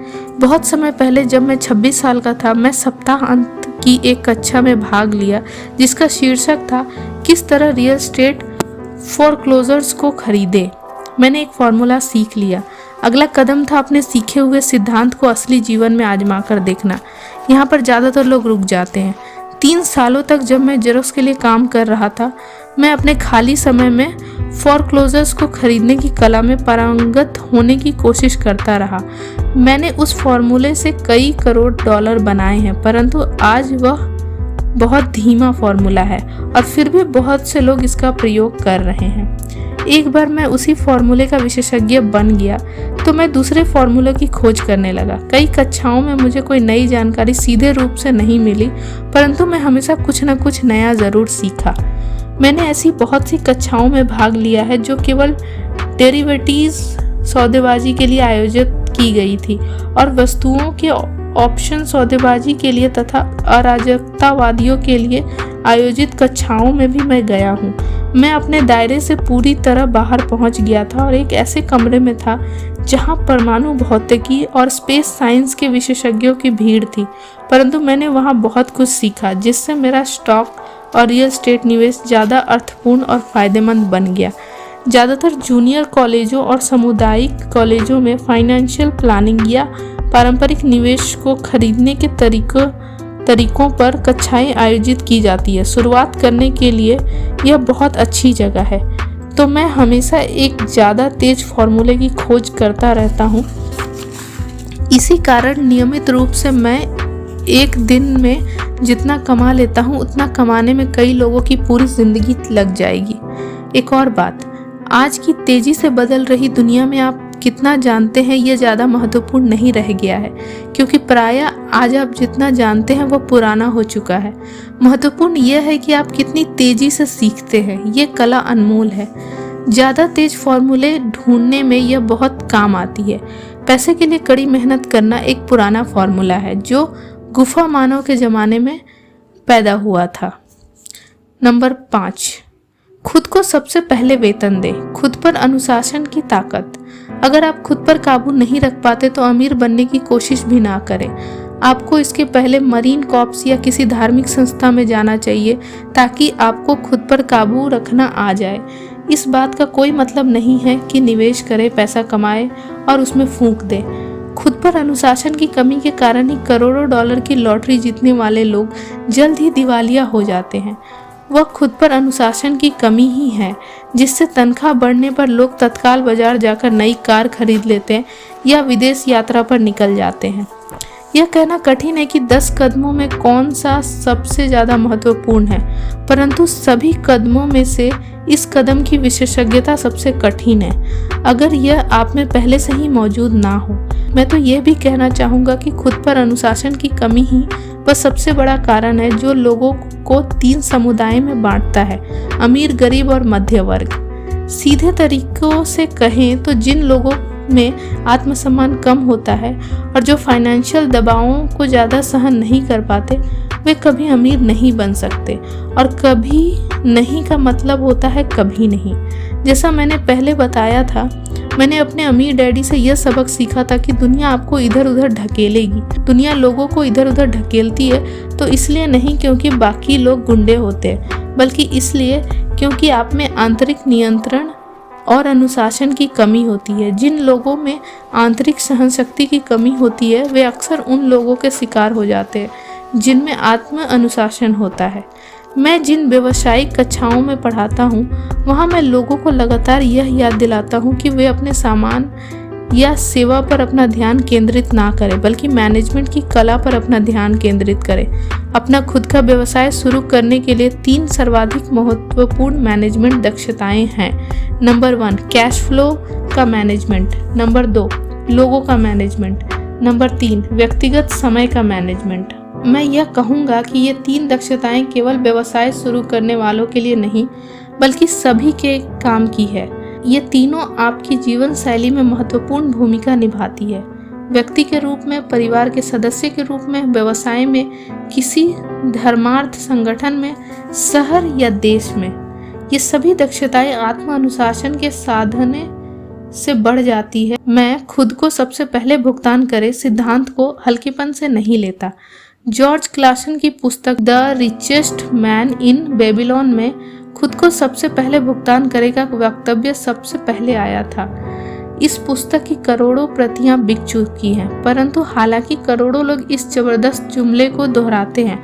S1: बहुत समय पहले जब मैं 26 साल का था, मैं सप्ताह अंत की एक कक्षा में भाग लिया जिसका शीर्षक था, किस तरह रियल एस्टेट फोरक्लोजर्स को खरीदे। मैंने एक फॉर्मूला सीख लिया। अगला कदम था अपने सीखे हुए सिद्धांत को असली जीवन में आजमा कर देखना। यहाँ पर ज़्यादातर लोग रुक जाते हैं। 3 सालों तक जब मैं जेरोक्स के लिए काम कर रहा था, मैं अपने खाली समय में फोरक्लोजर्स को खरीदने की कला में पारंगत होने की कोशिश करता रहा। मैंने उस फॉर्मूले से कई करोड़ डॉलर बनाए हैं, परंतु आज वह बहुत धीमा फॉर्मूला है और फिर भी बहुत से लोग इसका प्रयोग कर रहे हैं। एक बार मैं उसी फॉर्मूले का विशेषज्ञ बन गया तो मैं दूसरे फॉर्मूले की खोज करने लगा। कई कक्षाओं में मुझे कोई नई जानकारी सीधे रूप से नहीं मिली, परंतु मैं हमेशा कुछ न कुछ नया ज़रूर सीखा। मैंने ऐसी बहुत सी कक्षाओं में भाग लिया है जो केवल डेरिवेटिव्स सौदेबाजी के लिए आयोजित की गई थी और वस्तुओं के ऑप्शन सौदेबाजी के लिए तथा अराजकतावादियों के लिए आयोजित कक्षाओं में भी मैं गया हूँ। मैं अपने दायरे से पूरी तरह बाहर पहुँच गया था और एक ऐसे कमरे में था जहाँ परमाणु भौतिकी और स्पेस साइंस के विशेषज्ञों की भीड़ थी, परंतु मैंने वहाँ बहुत कुछ सीखा जिससे मेरा स्टॉक और रियल एस्टेट निवेश ज़्यादा अर्थपूर्ण और फायदेमंद बन गया। ज़्यादातर जूनियर कॉलेजों और सामुदायिक कॉलेजों में फाइनेंशियल प्लानिंग या पारंपरिक निवेश को खरीदने के तरीकों पर कक्षाएं आयोजित की जाती है। शुरुआत करने के लिए यह बहुत अच्छी जगह है, तो मैं हमेशा एक ज़्यादा तेज फॉर्मूले की खोज करता रहता हूँ। इसी कारण नियमित रूप से मैं एक दिन में जितना कमा लेता हूँ उतना कमाने में कई लोगों की पूरी जिंदगी लग जाएगी। एक और बात, आज की तेजी से बदल रही दुनिया में आप कितना जानते हैं यह ज़्यादा महत्वपूर्ण नहीं रह गया है, क्योंकि प्रायः आज आप जितना जानते हैं वह पुराना हो चुका है। महत्वपूर्ण यह है कि आप कितनी तेजी से सीखते हैं। ये कला अनमोल है। ज़्यादा तेज फॉर्मूले ढूंढने में यह बहुत काम आती है। पैसे के लिए कड़ी मेहनत करना एक पुराना फॉर्मूला है जो गुफा मानव के ज़माने में पैदा हुआ था। नंबर 5, खुद को सबसे पहले वेतन दें। खुद पर अनुशासन की ताकत। अगर आप खुद पर काबू नहीं रख पाते तो अमीर बनने की कोशिश भी ना करें। आपको इसके पहले मरीन कॉर्प्स या किसी धार्मिक संस्था में जाना चाहिए ताकि आपको खुद पर काबू रखना आ जाए। इस बात का कोई मतलब नहीं है कि निवेश करें, पैसा कमाएं और उसमें फूंक दें। खुद पर अनुशासन की कमी के कारण ही करोड़ों डॉलर की लॉटरी जीतने वाले लोग जल्द ही दिवालिया हो जाते हैं। वह खुद पर अनुशासन की कमी ही है जिससे तनख्वाह बढ़ने पर लोग तत्काल बाजार जाकर नई कार खरीद लेते हैं या विदेश यात्रा पर निकल जाते हैं। यह कहना कठिन है कि 10 कदमों में कौन सा सबसे ज़्यादा महत्वपूर्ण है, परंतु सभी कदमों में से इस कदम की विशेषज्ञता सबसे कठिन है, अगर यह आप में पहले से ही मौजूद ना हो। मैं तो यह भी कहना चाहूँगा कि खुद पर अनुशासन की कमी ही वह सबसे बड़ा कारण है जो लोगों को 3 समुदाय में बांटता है, अमीर, गरीब और मध्य वर्ग। सीधे तरीकों से कहें तो जिन लोगों में आत्मसम्मान कम होता है और जो फाइनेंशियल दबावों को ज़्यादा सहन नहीं कर पाते, वे कभी अमीर नहीं बन सकते। और कभी नहीं का मतलब होता है कभी नहीं। जैसा मैंने पहले बताया था, मैंने अपने अमीर डैडी से यह सबक सीखा था कि दुनिया आपको इधर उधर ढकेलेगी। दुनिया लोगों को इधर उधर ढकेलती है तो इसलिए नहीं क्योंकि बाकी लोग गुंडे होते हैं, बल्कि इसलिए क्योंकि आप में आंतरिक नियंत्रण और अनुशासन की कमी होती है। जिन लोगों में आंतरिक सहनशक्ति की कमी होती है वे अक्सर उन लोगों के शिकार हो जाते हैं जिनमें आत्म अनुशासन होता है। मैं जिन व्यवसायिक कक्षाओं में पढ़ाता हूँ वहाँ मैं लोगों को लगातार यह याद दिलाता हूँ कि वे अपने सामान या सेवा पर अपना ध्यान केंद्रित ना करें, बल्कि मैनेजमेंट की कला पर अपना ध्यान केंद्रित करें। अपना खुद का व्यवसाय शुरू करने के लिए 3 सर्वाधिक महत्वपूर्ण मैनेजमेंट दक्षताएं हैं। नंबर 1, कैश फ्लो का मैनेजमेंट। नंबर 2, लोगों का मैनेजमेंट। नंबर 3, व्यक्तिगत समय का मैनेजमेंट। मैं यह कहूँगा कि ये 3 दक्षताएं केवल व्यवसाय शुरू करने वालों के लिए नहीं, बल्कि सभी के काम की है। ये तीनों आपकी जीवन शैली में महत्वपूर्ण भूमिका निभाती है। व्यक्ति के रूप में, परिवार के सदस्य के रूप में, व्यवसाय में, किसी धर्मार्थ संगठन में, शहर या देश में। ये सभी दक्षताएं आत्म अनुशासन के साधने से बढ़ जाती है। मैं खुद को सबसे पहले भुगतान करे सिद्धांत को हल्केपन से नहीं लेता। जॉर्ज क्लासन की पुस्तक the richest man in Babylon में खुद को सबसे पहले भुगतान करे का वक्तव्य सबसे पहले आया था। इस पुस्तक की करोड़ों प्रतियां बिक चुकी हैं, परंतु हालांकि करोड़ों लोग इस जबरदस्त जुमले को दोहराते हैं,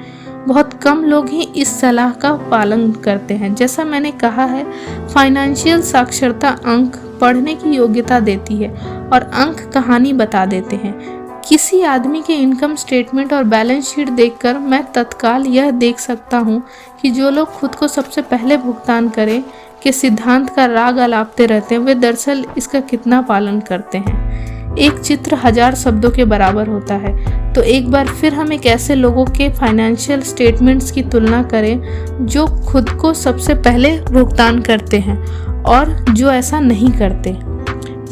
S1: बहुत कम लोग ही इस सलाह का पालन करते हैं। जैसा मैंने कहा है, फाइनेंशियल साक्षरता अंक पढ़ने की योग्यता देती है और अंक कहानी बता देते हैं। किसी आदमी के इनकम स्टेटमेंट और बैलेंस शीट देखकर मैं तत्काल यह देख सकता हूँ कि जो लोग खुद को सबसे पहले भुगतान करें के सिद्धांत का राग अलापते रहते हैं, वे दरअसल इसका कितना पालन करते हैं। एक चित्र 1000 शब्दों के बराबर होता है। तो एक बार फिर हम एक ऐसे लोगों के फाइनेंशियल स्टेटमेंट्स की तुलना करें जो खुद को सबसे पहले भुगतान करते हैं और जो ऐसा नहीं करते।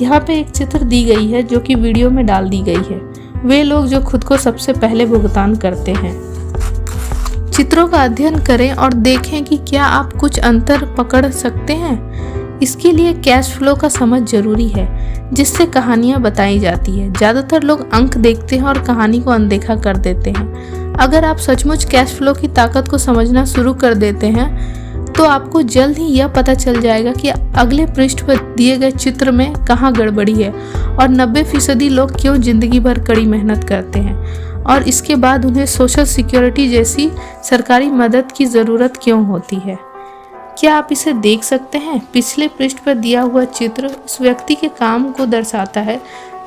S1: यहाँ पे एक चित्र दी गई है जो कि वीडियो में डाल दी गई है। वे लोग जो खुद को सबसे पहले भुगतान करते हैं। चित्रों का अध्ययन करें और देखें कि क्या आप कुछ अंतर पकड़ सकते हैं। इसके लिए कैश फ्लो का समझ जरूरी है, जिससे कहानियां बताई जाती है। ज़्यादातर लोग अंक देखते हैं और कहानी को अनदेखा कर देते हैं। अगर आप सचमुच कैश फ्लो की ताकत को समझना शुरू कर देते हैं तो आपको जल्द ही यह पता चल जाएगा कि अगले पृष्ठ पर दिए गए चित्र में कहाँ गड़बड़ी है और 90% लोग क्यों जिंदगी भर कड़ी मेहनत करते हैं और इसके बाद उन्हें सोशल सिक्योरिटी जैसी सरकारी मदद की ज़रूरत क्यों होती है। क्या आप इसे देख सकते हैं? पिछले पृष्ठ पर दिया हुआ चित्र उस व्यक्ति के काम को दर्शाता है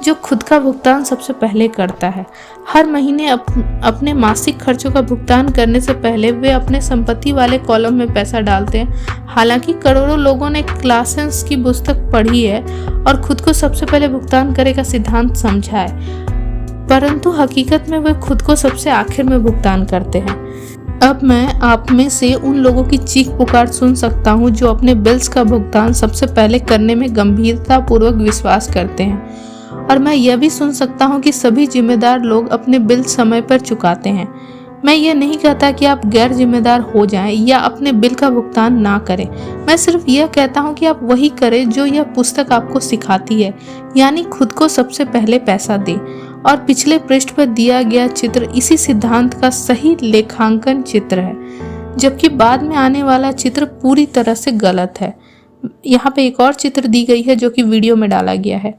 S1: जो खुद का भुगतान सबसे पहले करता है। हर महीने अपने मासिक खर्चों का भुगतान करने से पहले वे अपने संपत्ति वाले कॉलम में पैसा डालते हैं। हालांकि करोड़ों लोगों ने क्लासेंस की पुस्तक पढ़ी है और खुद को सबसे पहले भुगतान करे का सिद्धांत समझा है, परंतु हकीकत में वे खुद को सबसे आखिर में भुगतान करते हैं। अब मैं आप में से उन लोगों की चीख पुकार सुन सकता हूँ जो अपने बिल्स का भुगतान सबसे पहले करने में गंभीरतापूर्वक विश्वास करते हैं, और मैं यह भी सुन सकता हूँ कि सभी जिम्मेदार लोग अपने बिल समय पर चुकाते हैं। मैं ये नहीं कहता कि आप गैर जिम्मेदार हो जाएं या अपने बिल का भुगतान ना करें। मैं सिर्फ यह कहता हूँ कि आप वही करें जो यह पुस्तक आपको सिखाती है, यानी खुद को सबसे पहले पैसा दें। और पिछले पृष्ठ पर दिया गया चित्र इसी सिद्धांत का सही लेखांकन चित्र है, जबकि बाद में आने वाला चित्र पूरी तरह से गलत है। यहाँ पे एक और चित्र दी गई है जो कि वीडियो में डाला गया है।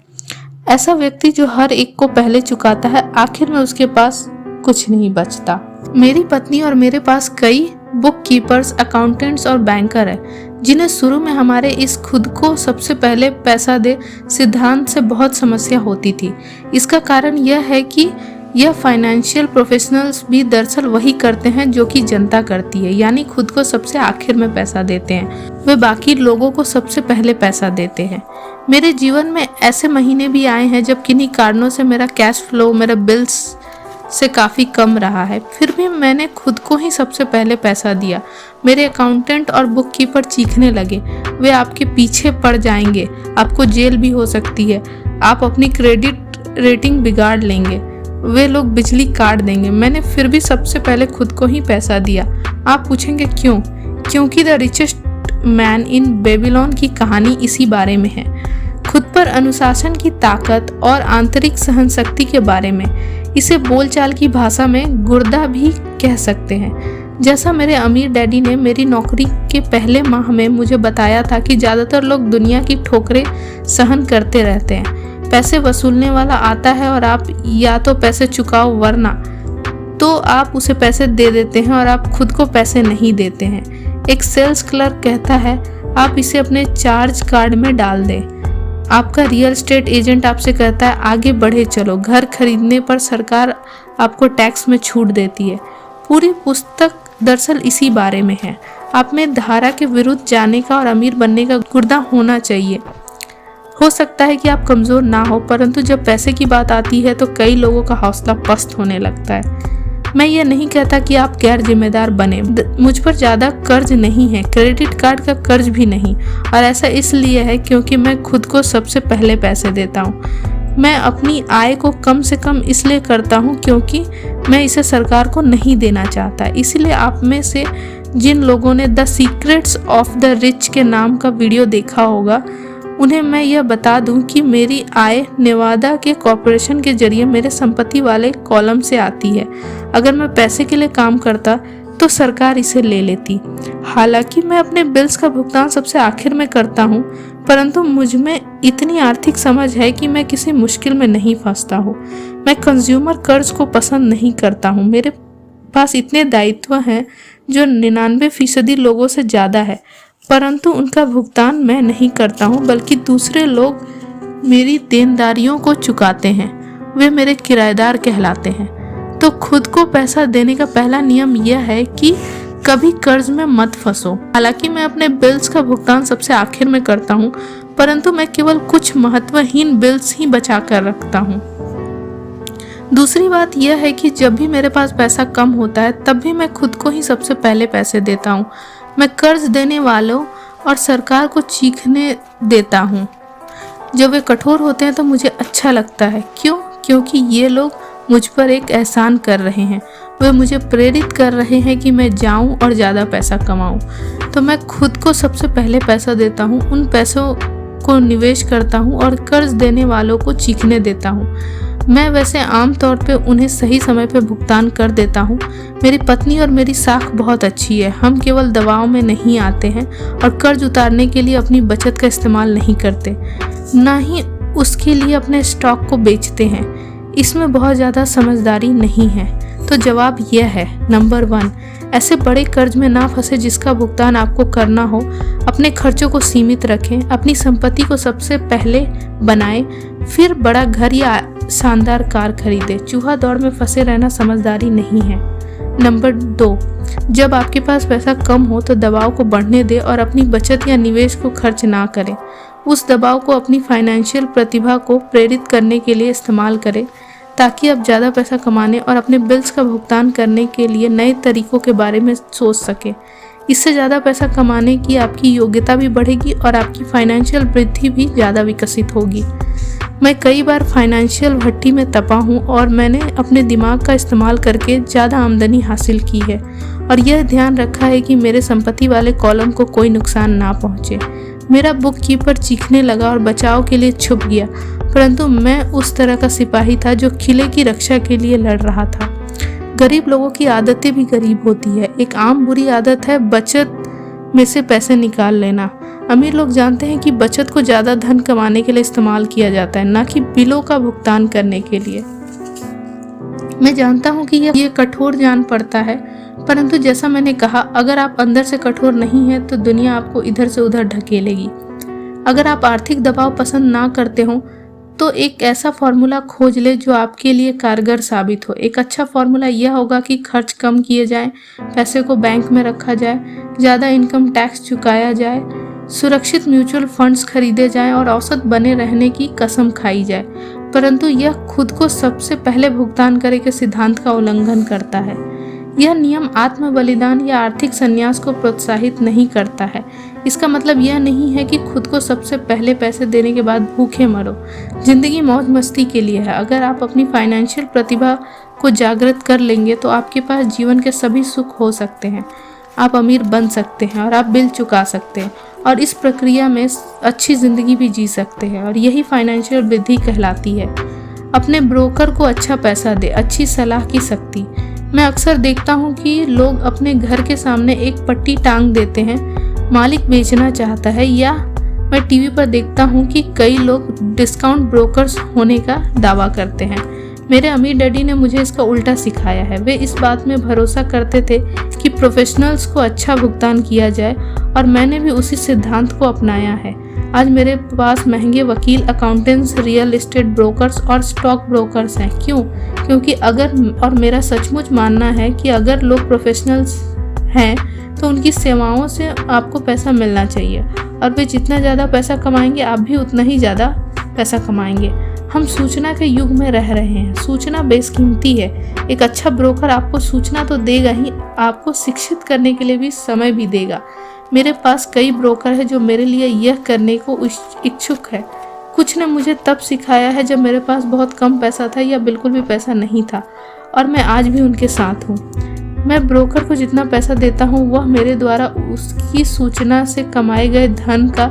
S1: ऐसा व्यक्ति जो हर एक को पहले चुकाता है, आखिर में उसके पास कुछ नहीं बचता। मेरी पत्नी और मेरे पास कई बुक कीपर्स, अकाउंटेंट्स और बैंकर हैं, जिन्हें शुरू में हमारे इस खुद को सबसे पहले पैसा दे सिद्धांत से बहुत समस्या होती थी। इसका कारण यह है कि यह फाइनेंशियल प्रोफेशनल्स भी दरअसल वही करते हैं जो कि जनता करती है, यानी खुद को सबसे आखिर में पैसा देते हैं। वे बाकी लोगों को सबसे पहले पैसा देते हैं। मेरे जीवन में ऐसे महीने भी आए हैं जब किन्हीं कारणों से मेरा कैश फ्लो मेरा बिल्स से काफ़ी कम रहा है, फिर भी मैंने खुद को ही सबसे पहले पैसा दिया। मेरे अकाउंटेंट और बुक कीपर चीखने लगे, वे आपके पीछे पड़ जाएंगे, आपको जेल भी हो सकती है, आप अपनी क्रेडिट रेटिंग बिगाड़ लेंगे, वे लोग बिजली काट देंगे। मैंने फिर भी सबसे पहले खुद को ही पैसा दिया। आप पूछेंगे क्यों? क्योंकि the richest man in Babylon की कहानी इसी बारे में है, खुद पर अनुशासन की ताकत और आंतरिक सहनशक्ति के बारे में। इसे बोलचाल की भाषा में गुर्दा भी कह सकते हैं। जैसा मेरे अमीर डैडी ने मेरी नौकरी के पहले माह में मुझे बताया था कि ज़्यादातर लोग दुनिया की ठोकरें सहन करते रहते हैं। पैसे वसूलने वाला आता है और आप या तो पैसे चुकाओ, वरना तो आप उसे पैसे दे देते हैं और आप खुद को पैसे नहीं देते हैं। एक सेल्स क्लर्क कहता है, आप इसे अपने चार्ज कार्ड में डाल दें। आपका रियल एस्टेट एजेंट आपसे कहता है, आगे बढ़े चलो, घर खरीदने पर सरकार आपको टैक्स में छूट देती है। पूरी पुस्तक दरअसल इसी बारे में है। आप में धारा के विरुद्ध जाने का और अमीर बनने का गुर्दा होना चाहिए। हो सकता है कि आप कमज़ोर ना हो, परंतु जब पैसे की बात आती है तो कई लोगों का हौसला पस्त होने लगता है। मैं ये नहीं कहता कि आप गैर जिम्मेदार बने। मुझ पर ज़्यादा कर्ज नहीं है, क्रेडिट कार्ड का कर्ज भी नहीं, और ऐसा इसलिए है क्योंकि मैं खुद को सबसे पहले पैसे देता हूँ। मैं अपनी आय को कम से कम इसलिए करता हूँ क्योंकि मैं इसे सरकार को नहीं देना चाहता। इसलिए आप में से जिन लोगों ने the secrets of the rich के नाम का वीडियो देखा होगा, उन्हें मैं यह बता दूं कि मेरी आय नेवादा के कॉरपोरेशन के जरिए मेरे संपत्ति वाले कॉलम से आती है। अगर मैं पैसे के लिए काम करता तो सरकार इसे ले लेती। हालांकि मैं अपने बिल्स का भुगतान सबसे आखिर में करता हूँ, परंतु मुझ में इतनी आर्थिक समझ है कि मैं किसी मुश्किल में नहीं फंसता हूँ। मैं कंज्यूमर कर्ज को पसंद नहीं करता हूँ। मेरे पास इतने दायित्व हैं जो 99% लोगों से ज़्यादा है, परंतु उनका भुगतान मैं नहीं करता हूँ, बल्कि दूसरे लोग मेरी देनदारियों को चुकाते हैं। वे मेरे किराएदार कहलाते हैं। तो खुद को पैसा देने का पहला नियम यह है कि कभी कर्ज में मत फंसो। हालांकि मैं अपने बिल्स का भुगतान सबसे आखिर में करता हूँ, परंतु मैं केवल कुछ महत्वहीन बिल्स ही बचा कर रखता हूँ। दूसरी बात यह है कि जब भी मेरे पास पैसा कम होता है, तब भी मैं खुद को ही सबसे पहले पैसे देता हूँ। मैं कर्ज देने वालों और सरकार को चीखने देता हूँ। जब वे कठोर होते हैं तो मुझे अच्छा लगता है। क्यों? क्योंकि ये लोग मुझ पर एक एहसान कर रहे हैं। वे मुझे प्रेरित कर रहे हैं कि मैं जाऊं और ज़्यादा पैसा कमाऊं। तो मैं खुद को सबसे पहले पैसा देता हूं, उन पैसों को निवेश करता हूं और कर्ज देने वालों को चीखने देता हूं। मैं वैसे आमतौर पे उन्हें सही समय पे भुगतान कर देता हूँ। मेरी पत्नी और मेरी साख बहुत अच्छी है। हम केवल दबाव में नहीं आते हैं और कर्ज उतारने के लिए अपनी बचत का इस्तेमाल नहीं करते, ना ही उसके लिए अपने स्टॉक को बेचते हैं। इसमें बहुत ज़्यादा समझदारी नहीं है। तो जवाब यह है, नंबर 1, ऐसे बड़े कर्ज में ना फंसे जिसका भुगतान आपको करना हो। अपने खर्चों को सीमित रखें, अपनी संपत्ति को सबसे पहले बनाएं, फिर बड़ा घर या शानदार कार खरीदें। चूहा दौड़ में फंसे रहना समझदारी नहीं है। नंबर 2, जब आपके पास पैसा कम हो तो दबाव को बढ़ने दें और अपनी बचत या निवेश को खर्च ना करें। उस दबाव को अपनी फाइनेंशियल प्रतिभा को प्रेरित करने के लिए इस्तेमाल करें, ताकि आप ज़्यादा पैसा कमाने और अपने बिल्स का भुगतान करने के लिए नए तरीकों के बारे में सोच सकें। इससे ज़्यादा पैसा कमाने की आपकी योग्यता भी बढ़ेगी और आपकी फाइनेंशियल वृद्धि भी ज़्यादा विकसित होगी। मैं कई बार फाइनेंशियल भट्टी में तपा हूँ और मैंने अपने दिमाग का इस्तेमाल करके ज़्यादा आमदनी हासिल की है और यह ध्यान रखा है कि मेरे संपत्ति वाले कॉलम को कोई नुकसान ना पहुँचे। मेरा बुक कीपर चीखने लगा और बचाव के लिए छुप गया, परंतु मैं उस तरह का सिपाही था जो किले की रक्षा के लिए लड़ रहा था। गरीब लोगों की आदतें भी गरीब होती है। एक आम बुरी आदत है बचत में से पैसे निकाल लेना। अमीर लोग जानते हैं कि बचत को ज़्यादा धन कमाने के लिए इस्तेमाल किया जाता है, ना कि बिलों का भुगतान करने के लिए। मैं जानता हूँ कि यह कठोर जान पड़ता है, परंतु जैसा मैंने कहा, अगर आप अंदर से कठोर नहीं हैं तो दुनिया आपको इधर से उधर ढकेलेगी। अगर आप आर्थिक दबाव पसंद ना करते हो तो एक ऐसा फॉर्मूला खोज ले जो आपके लिए कारगर साबित हो। एक अच्छा फॉर्मूला यह होगा कि खर्च कम किए जाएं, पैसे को बैंक में रखा जाए, ज़्यादा इनकम टैक्स चुकाया जाए, सुरक्षित म्यूचुअल फंड्स खरीदे जाएं और औसत बने रहने की कसम खाई जाए। परंतु यह खुद को सबसे पहले भुगतान करे के सिद्धांत का उल्लंघन करता है। यह नियम आत्म बलिदान या आर्थिक संन्यास को प्रोत्साहित नहीं करता है। इसका मतलब यह नहीं है कि खुद को सबसे पहले पैसे देने के बाद भूखे मरो। जिंदगी मौज मस्ती के लिए है। अगर आप अपनी फाइनेंशियल प्रतिभा को जागृत कर लेंगे तो आपके पास जीवन के सभी सुख हो सकते हैं। आप अमीर बन सकते हैं और आप बिल चुका सकते हैं और इस प्रक्रिया में अच्छी जिंदगी भी जी सकते हैं। और यही फाइनेंशियल वृद्धि कहलाती है। अपने ब्रोकर को अच्छा पैसा दे, अच्छी सलाह की शक्ति। मैं अक्सर देखता हूँ कि लोग अपने घर के सामने एक पट्टी टांग देते हैं, मालिक बेचना चाहता है, या मैं टीवी पर देखता हूँ कि कई लोग डिस्काउंट ब्रोकर्स होने का दावा करते हैं। मेरे अमीर डैडी ने मुझे इसका उल्टा सिखाया है। वे इस बात में भरोसा करते थे कि प्रोफेशनल्स को अच्छा भुगतान किया जाए और मैंने भी उसी सिद्धांत को अपनाया है। आज मेरे पास महंगे वकील, अकाउंटेंट्स, रियल एस्टेट ब्रोकर्स और स्टॉक ब्रोकर्स हैं। क्यों? क्योंकि और मेरा सचमुच मानना है कि अगर लोग प्रोफेशनल्स हैं तो उनकी सेवाओं से आपको पैसा मिलना चाहिए और वे जितना ज़्यादा पैसा कमाएंगे आप भी उतना ही ज़्यादा पैसा कमाएंगे। हम सूचना के युग में रह रहे हैं। सूचना बेशकीमती है। एक अच्छा ब्रोकर आपको सूचना तो देगा ही, आपको शिक्षित करने के लिए भी समय भी देगा। मेरे पास कई ब्रोकर हैं जो मेरे लिए यह करने को इच्छुक है। कुछ ने मुझे तब सिखाया है जब मेरे पास बहुत कम पैसा था या बिल्कुल भी पैसा नहीं था, और मैं आज भी उनके साथ हूँ। मैं ब्रोकर को जितना पैसा देता हूँ वह मेरे द्वारा उसकी सूचना से कमाए गए धन का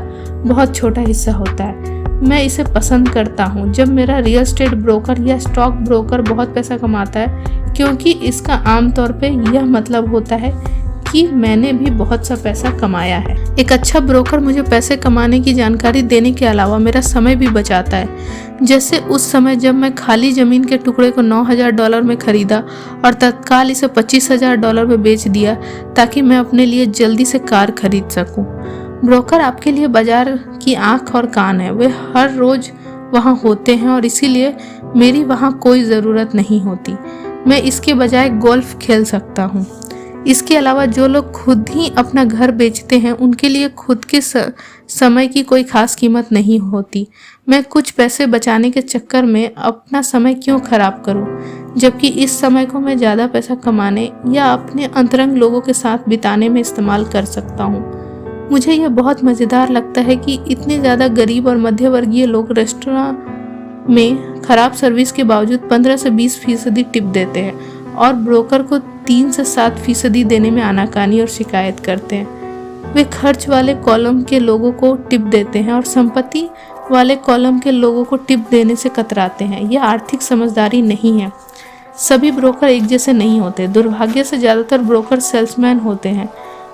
S1: बहुत छोटा हिस्सा होता है। मैं इसे पसंद करता हूँ जब मेरा रियल एस्टेट ब्रोकर या स्टॉक ब्रोकर बहुत पैसा कमाता है, क्योंकि इसका आमतौर पे यह मतलब होता है कि मैंने भी बहुत सा पैसा कमाया है। एक अच्छा ब्रोकर मुझे पैसे कमाने की जानकारी देने के अलावा मेरा समय भी बचाता है। जैसे उस समय जब मैं खाली जमीन के टुकड़े को $9,000 में खरीदा और तत्काल इसे $25,000 में बेच दिया ताकि मैं अपने लिए जल्दी से कार खरीद सकूं। ब्रोकर आपके लिए बाजार की आंख और कान है। वे हर रोज वहां होते हैं और इसीलिए मेरी वहां कोई ज़रूरत नहीं होती। मैं इसके बजाय गोल्फ खेल सकता हूँ। इसके अलावा जो लोग खुद ही अपना घर बेचते हैं उनके लिए खुद के समय की कोई खास कीमत नहीं होती। मैं कुछ पैसे बचाने के चक्कर में अपना समय क्यों खराब करूं, जबकि इस समय को मैं ज़्यादा पैसा कमाने या अपने अंतरंग लोगों के साथ बिताने में इस्तेमाल कर सकता हूं। मुझे यह बहुत मज़ेदार लगता है कि इतने ज़्यादा गरीब और मध्यवर्गीय लोग रेस्टोरेंट में खराब सर्विस के बावजूद 15 से 20% टिप देते हैं और ब्रोकर को 3 से 7% देने में आनाकानी और शिकायत करते हैं। वे खर्च वाले कॉलम के लोगों को टिप देते हैं और संपत्ति वाले कॉलम के लोगों को टिप देने से कतराते हैं। यह आर्थिक समझदारी नहीं है। सभी ब्रोकर एक जैसे नहीं होते। दुर्भाग्य से ज़्यादातर ब्रोकर सेल्समैन होते हैं।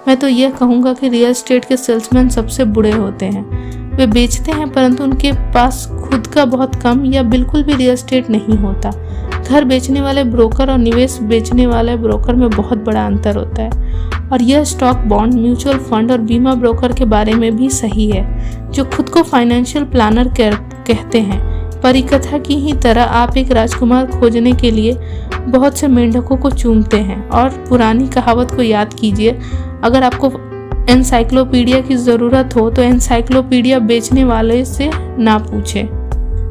S1: मैं तो यह कहूँगा कि रियल एस्टेट के सेल्समैन सबसे बुरे होते हैं। वे बेचते हैं परंतु उनके पास खुद का बहुत कम या बिल्कुल भी रियल एस्टेट नहीं होता। घर बेचने वाले ब्रोकर और निवेश बेचने वाले ब्रोकर में बहुत बड़ा अंतर होता है, और यह स्टॉक, बॉन्ड, म्यूचुअल फंड और बीमा ब्रोकर के बारे में भी सही है, जो खुद को फाइनेंशियल प्लानर कहते हैं। परिकथा की ही तरह आप एक राजकुमार खोजने के लिए बहुत से मेंढकों को चूमते हैं। और पुरानी कहावत को याद कीजिए, अगर आपको एनसाइक्लोपीडिया की ज़रूरत हो तो एनसाइक्लोपीडिया बेचने वाले से ना पूछें।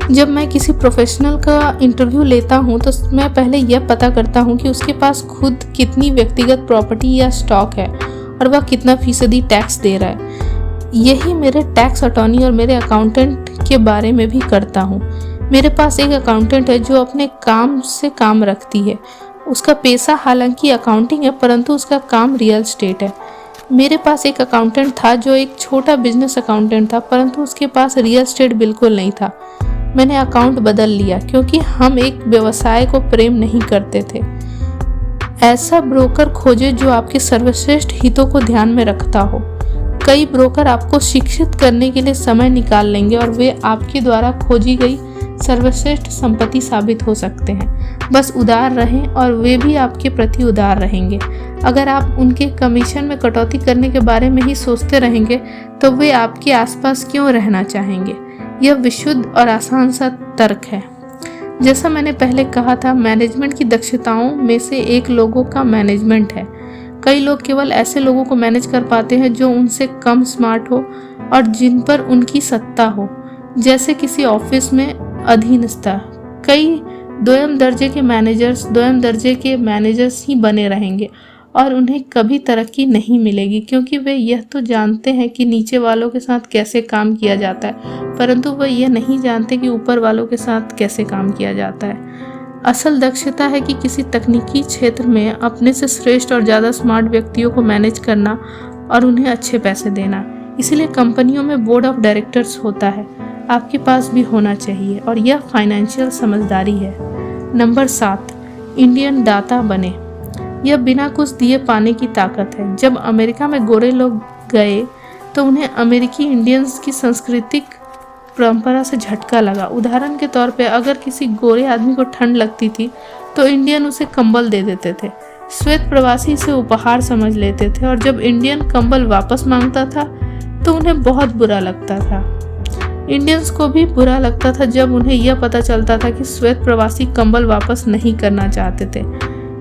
S1: जब मैं किसी प्रोफेशनल का इंटरव्यू लेता हूं तो मैं पहले यह पता करता हूं कि उसके पास खुद कितनी व्यक्तिगत प्रॉपर्टी या स्टॉक है और वह कितना फीसदी टैक्स दे रहा है। यही मेरे टैक्स अटॉर्नी और मेरे अकाउंटेंट के बारे में भी करता हूं। मेरे पास एक अकाउंटेंट है जो अपने काम से काम रखती है। उसका पेशा हालांकि अकाउंटिंग है परंतु उसका काम रियल एस्टेट है। मेरे पास एक अकाउंटेंट था जो एक छोटा बिजनेस अकाउंटेंट था परंतु उसके पास रियल एस्टेट बिल्कुल नहीं था। मैंने अकाउंट बदल लिया क्योंकि हम एक व्यवसाय को प्रेम नहीं करते थे। ऐसा ब्रोकर खोजे जो आपके सर्वश्रेष्ठ हितों को ध्यान में रखता हो। कई ब्रोकर आपको शिक्षित करने के लिए समय निकाल लेंगे और वे आपके द्वारा खोजी गई सर्वश्रेष्ठ संपत्ति साबित हो सकते हैं। बस उदार रहें और वे भी आपके प्रति उदार रहेंगे। अगर आप उनके कमीशन में कटौती करने के बारे में ही सोचते रहेंगे तो वे आपके आसपास क्यों रहना चाहेंगे। यह विशुद्ध और आसान सा तर्क है। जैसा मैंने पहले कहा था, मैनेजमेंट की दक्षताओं में से एक लोगों का मैनेजमेंट है। कई लोग केवल ऐसे लोगों को मैनेज कर पाते हैं जो उनसे कम स्मार्ट हो और जिन पर उनकी सत्ता हो, जैसे किसी ऑफिस में अधीनस्थ। कई दोयम दर्जे के मैनेजर्स ही बने रहेंगे और उन्हें कभी तरक्की नहीं मिलेगी, क्योंकि वे यह तो जानते हैं कि नीचे वालों के साथ कैसे काम किया जाता है, परंतु वे यह नहीं जानते कि ऊपर वालों के साथ कैसे काम किया जाता है। असल दक्षता है कि किसी तकनीकी क्षेत्र में अपने से श्रेष्ठ और ज़्यादा स्मार्ट व्यक्तियों को मैनेज करना और उन्हें अच्छे पैसे देना। इसीलिए कंपनियों में बोर्ड ऑफ डायरेक्टर्स होता है, आपके पास भी होना चाहिए, और यह फाइनेंशियल समझदारी है। नंबर 7, इंडियन दाता बने। यह बिना कुछ दिए पाने की ताकत है। जब अमेरिका में गोरे लोग गए तो उन्हें अमेरिकी इंडियंस की सांस्कृतिक परंपरा से झटका लगा। उदाहरण के तौर पे अगर किसी गोरे आदमी को ठंड लगती थी तो इंडियन उसे कंबल दे देते थे। श्वेत प्रवासी इसे उपहार समझ लेते थे, और जब इंडियन कंबल वापस मांगता था तो उन्हें बहुत बुरा लगता था। इंडियंस को भी बुरा लगता था जब उन्हें यह पता चलता था कि श्वेत प्रवासी कंबल वापस नहीं करना चाहते थे।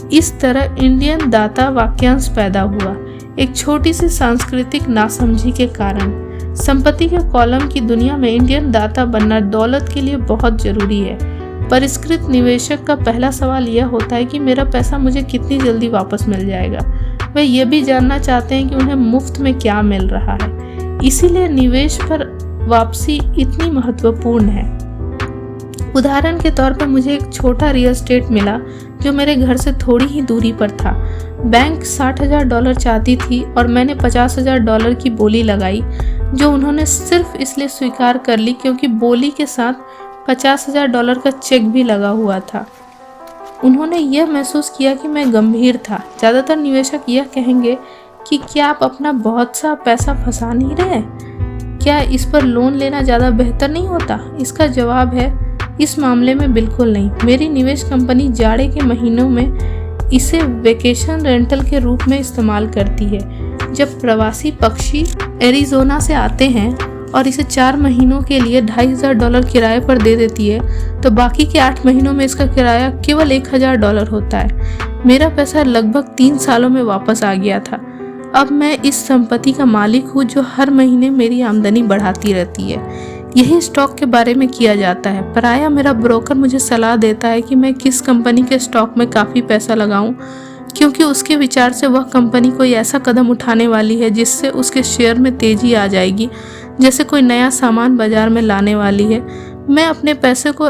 S1: इस तरह इंडियन दाता वाक्यांश पैदा हुआ, एक छोटी सी सांस्कृतिक नासमझी के कारण। संपत्ति के कॉलम की दुनिया में इंडियन दाता बनना दौलत के लिए बहुत जरूरी है। परिष्कृत निवेशक का पहला सवाल यह होता है कि मेरा पैसा मुझे कितनी जल्दी वापस मिल जाएगा। वे यह भी जानना चाहते हैं कि उन्हें मुफ्त में क्या मिल रहा है। इसीलिए निवेश पर वापसी इतनी महत्वपूर्ण है। उदाहरण के तौर पर मुझे एक छोटा रियल एस्टेट मिला जो मेरे घर से थोड़ी ही दूरी पर था। बैंक $60,000 चाहती थी और मैंने $50,000 की बोली लगाई, जो उन्होंने सिर्फ इसलिए स्वीकार कर ली क्योंकि बोली के साथ $50,000 का चेक भी लगा हुआ था। उन्होंने यह महसूस किया कि मैं गंभीर था। ज़्यादातर निवेशक यह कहेंगे कि क्या आप अपना बहुत सा पैसा फंसा नहीं रहे? क्या इस पर लोन लेना ज़्यादा बेहतर नहीं होता? इसका जवाब है, इस मामले में बिल्कुल नहीं। मेरी निवेश कंपनी जाड़े के महीनों में इसे वेकेशन रेंटल के रूप में इस्तेमाल करती है। जब प्रवासी पक्षी एरिज़ोना से आते हैं और इसे 4 महीनों के लिए $2,500 किराए पर दे देती है, तो बाकी के 8 महीनों में इसका किराया केवल $1,000 होता है। मेरा पैसा लगभग 3 सालों में वापस आ गया था। अब मैं इस संपत्ति का मालिक हूँ जो हर महीने मेरी आमदनी बढ़ाती रहती है। यही स्टॉक के बारे में किया जाता है। पराया मेरा ब्रोकर मुझे सलाह देता है कि मैं किस कंपनी के स्टॉक में काफ़ी पैसा लगाऊं, क्योंकि उसके विचार से वह कंपनी कोई ऐसा कदम उठाने वाली है जिससे उसके शेयर में तेजी आ जाएगी, जैसे कोई नया सामान बाजार में लाने वाली है। मैं अपने पैसे को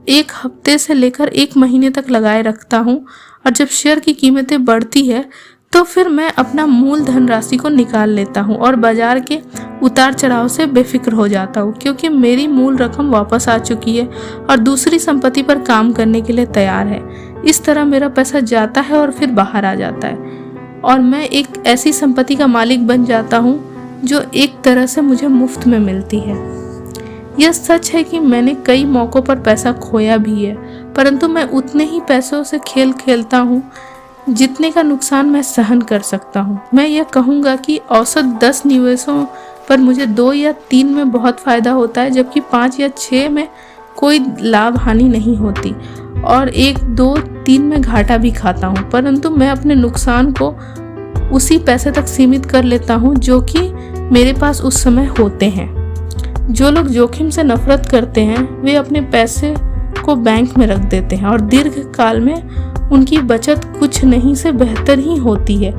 S1: 1 हफ्ते से लेकर 1 महीने तक लगाए रखता हूँ, और जब शेयर की कीमतें बढ़ती है तो फिर मैं अपना मूल धनराशि को निकाल लेता हूँ और बाजार के उतार चढ़ाव से बेफिक्र हो जाता हूँ, क्योंकि मेरी मूल रकम वापस आ चुकी है और दूसरी संपत्ति पर काम करने के लिए तैयार है। इस तरह मेरा पैसा जाता है और फिर बाहर आ जाता है, और मैं एक ऐसी संपत्ति का मालिक बन जाता हूँ जो एक तरह से मुझे मुफ्त में मिलती है। यह सच है कि मैंने कई मौक़ों पर पैसा खोया भी है, परंतु मैं उतने ही पैसों से खेल खेलता हूँ जितने का नुकसान मैं सहन कर सकता हूँ। मैं यह कहूँगा कि औसत 10 निवेशों पर मुझे 2 या 3 में बहुत फ़ायदा होता है, जबकि 5 या 6 में कोई लाभ हानि नहीं होती, और 1, 2, 3 में घाटा भी खाता हूँ। परंतु मैं अपने नुकसान को उसी पैसे तक सीमित कर लेता हूँ जो कि मेरे पास उस समय होते हैं। जो लोग जोखिम से नफरत करते हैं वे अपने पैसे को बैंक में रख देते हैं, और दीर्घ काल में उनकी बचत कुछ नहीं से बेहतर ही होती है,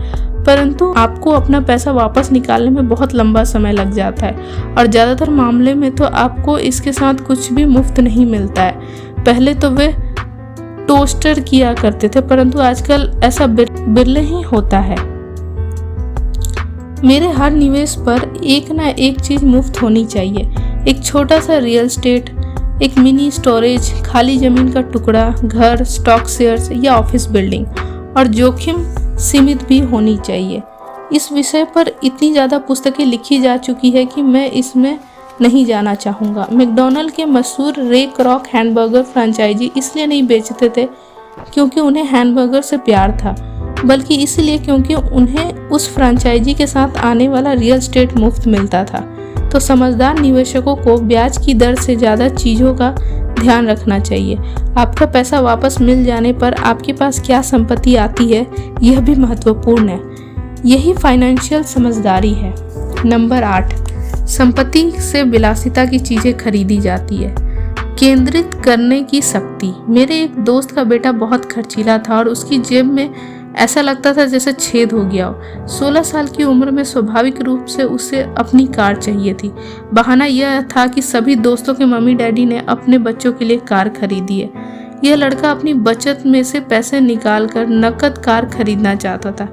S1: परंतु आपको अपना पैसा वापस निकालने में बहुत लंबा समय लग जाता है, और ज़्यादातर मामले में तो आपको इसके साथ कुछ भी मुफ्त नहीं मिलता है। पहले तो वे टोस्टर किया करते थे, परंतु आजकल ऐसा बिरले ही होता है। मेरे हर निवेश पर एक ना एक चीज़ मुफ्त होनी चाहिए। एक छोटा सा रियल एस्टेट, एक मिनी स्टोरेज, खाली ज़मीन का टुकड़ा, घर, स्टॉक शेयर्स या ऑफिस बिल्डिंग, और जोखिम सीमित भी होनी चाहिए। इस विषय पर इतनी ज़्यादा पुस्तकें लिखी जा चुकी है कि मैं इसमें नहीं जाना चाहूँगा। मैकडॉनल्ड के मशहूर रे क्रॉक हैमबर्गर फ्रेंचाइजी इसलिए नहीं बेचते थे क्योंकि उन्हें हैमबर्गर से प्यार था, बल्कि इसलिए क्योंकि उन्हें उस फ्रेंचाइजी के साथ आने वाला रियल एस्टेट मुफ्त मिलता था। तो समझदार निवेशकों को ब्याज की दर से ज़्यादा चीज़ों का ध्यान रखना चाहिए। आपका पैसा वापस मिल जाने पर आपके पास क्या संपत्ति आती है, यह भी महत्वपूर्ण है। यही फाइनेंशियल समझदारी है। नंबर 8, संपत्ति से विलासिता की चीज़ें खरीदी जाती है। केंद्रित करने की शक्ति। मेरे एक दोस्त का बेटा बहुत खर्चीला था और उसकी जेब में ऐसा लगता था जैसे छेद हो गया हो। 16 साल की उम्र में स्वाभाविक रूप से उसे अपनी कार चाहिए थी। बहाना यह था कि सभी दोस्तों के मम्मी डैडी ने अपने बच्चों के लिए कार खरीदी है। यह लड़का अपनी बचत में से पैसे निकालकर नकद कार खरीदना चाहता था।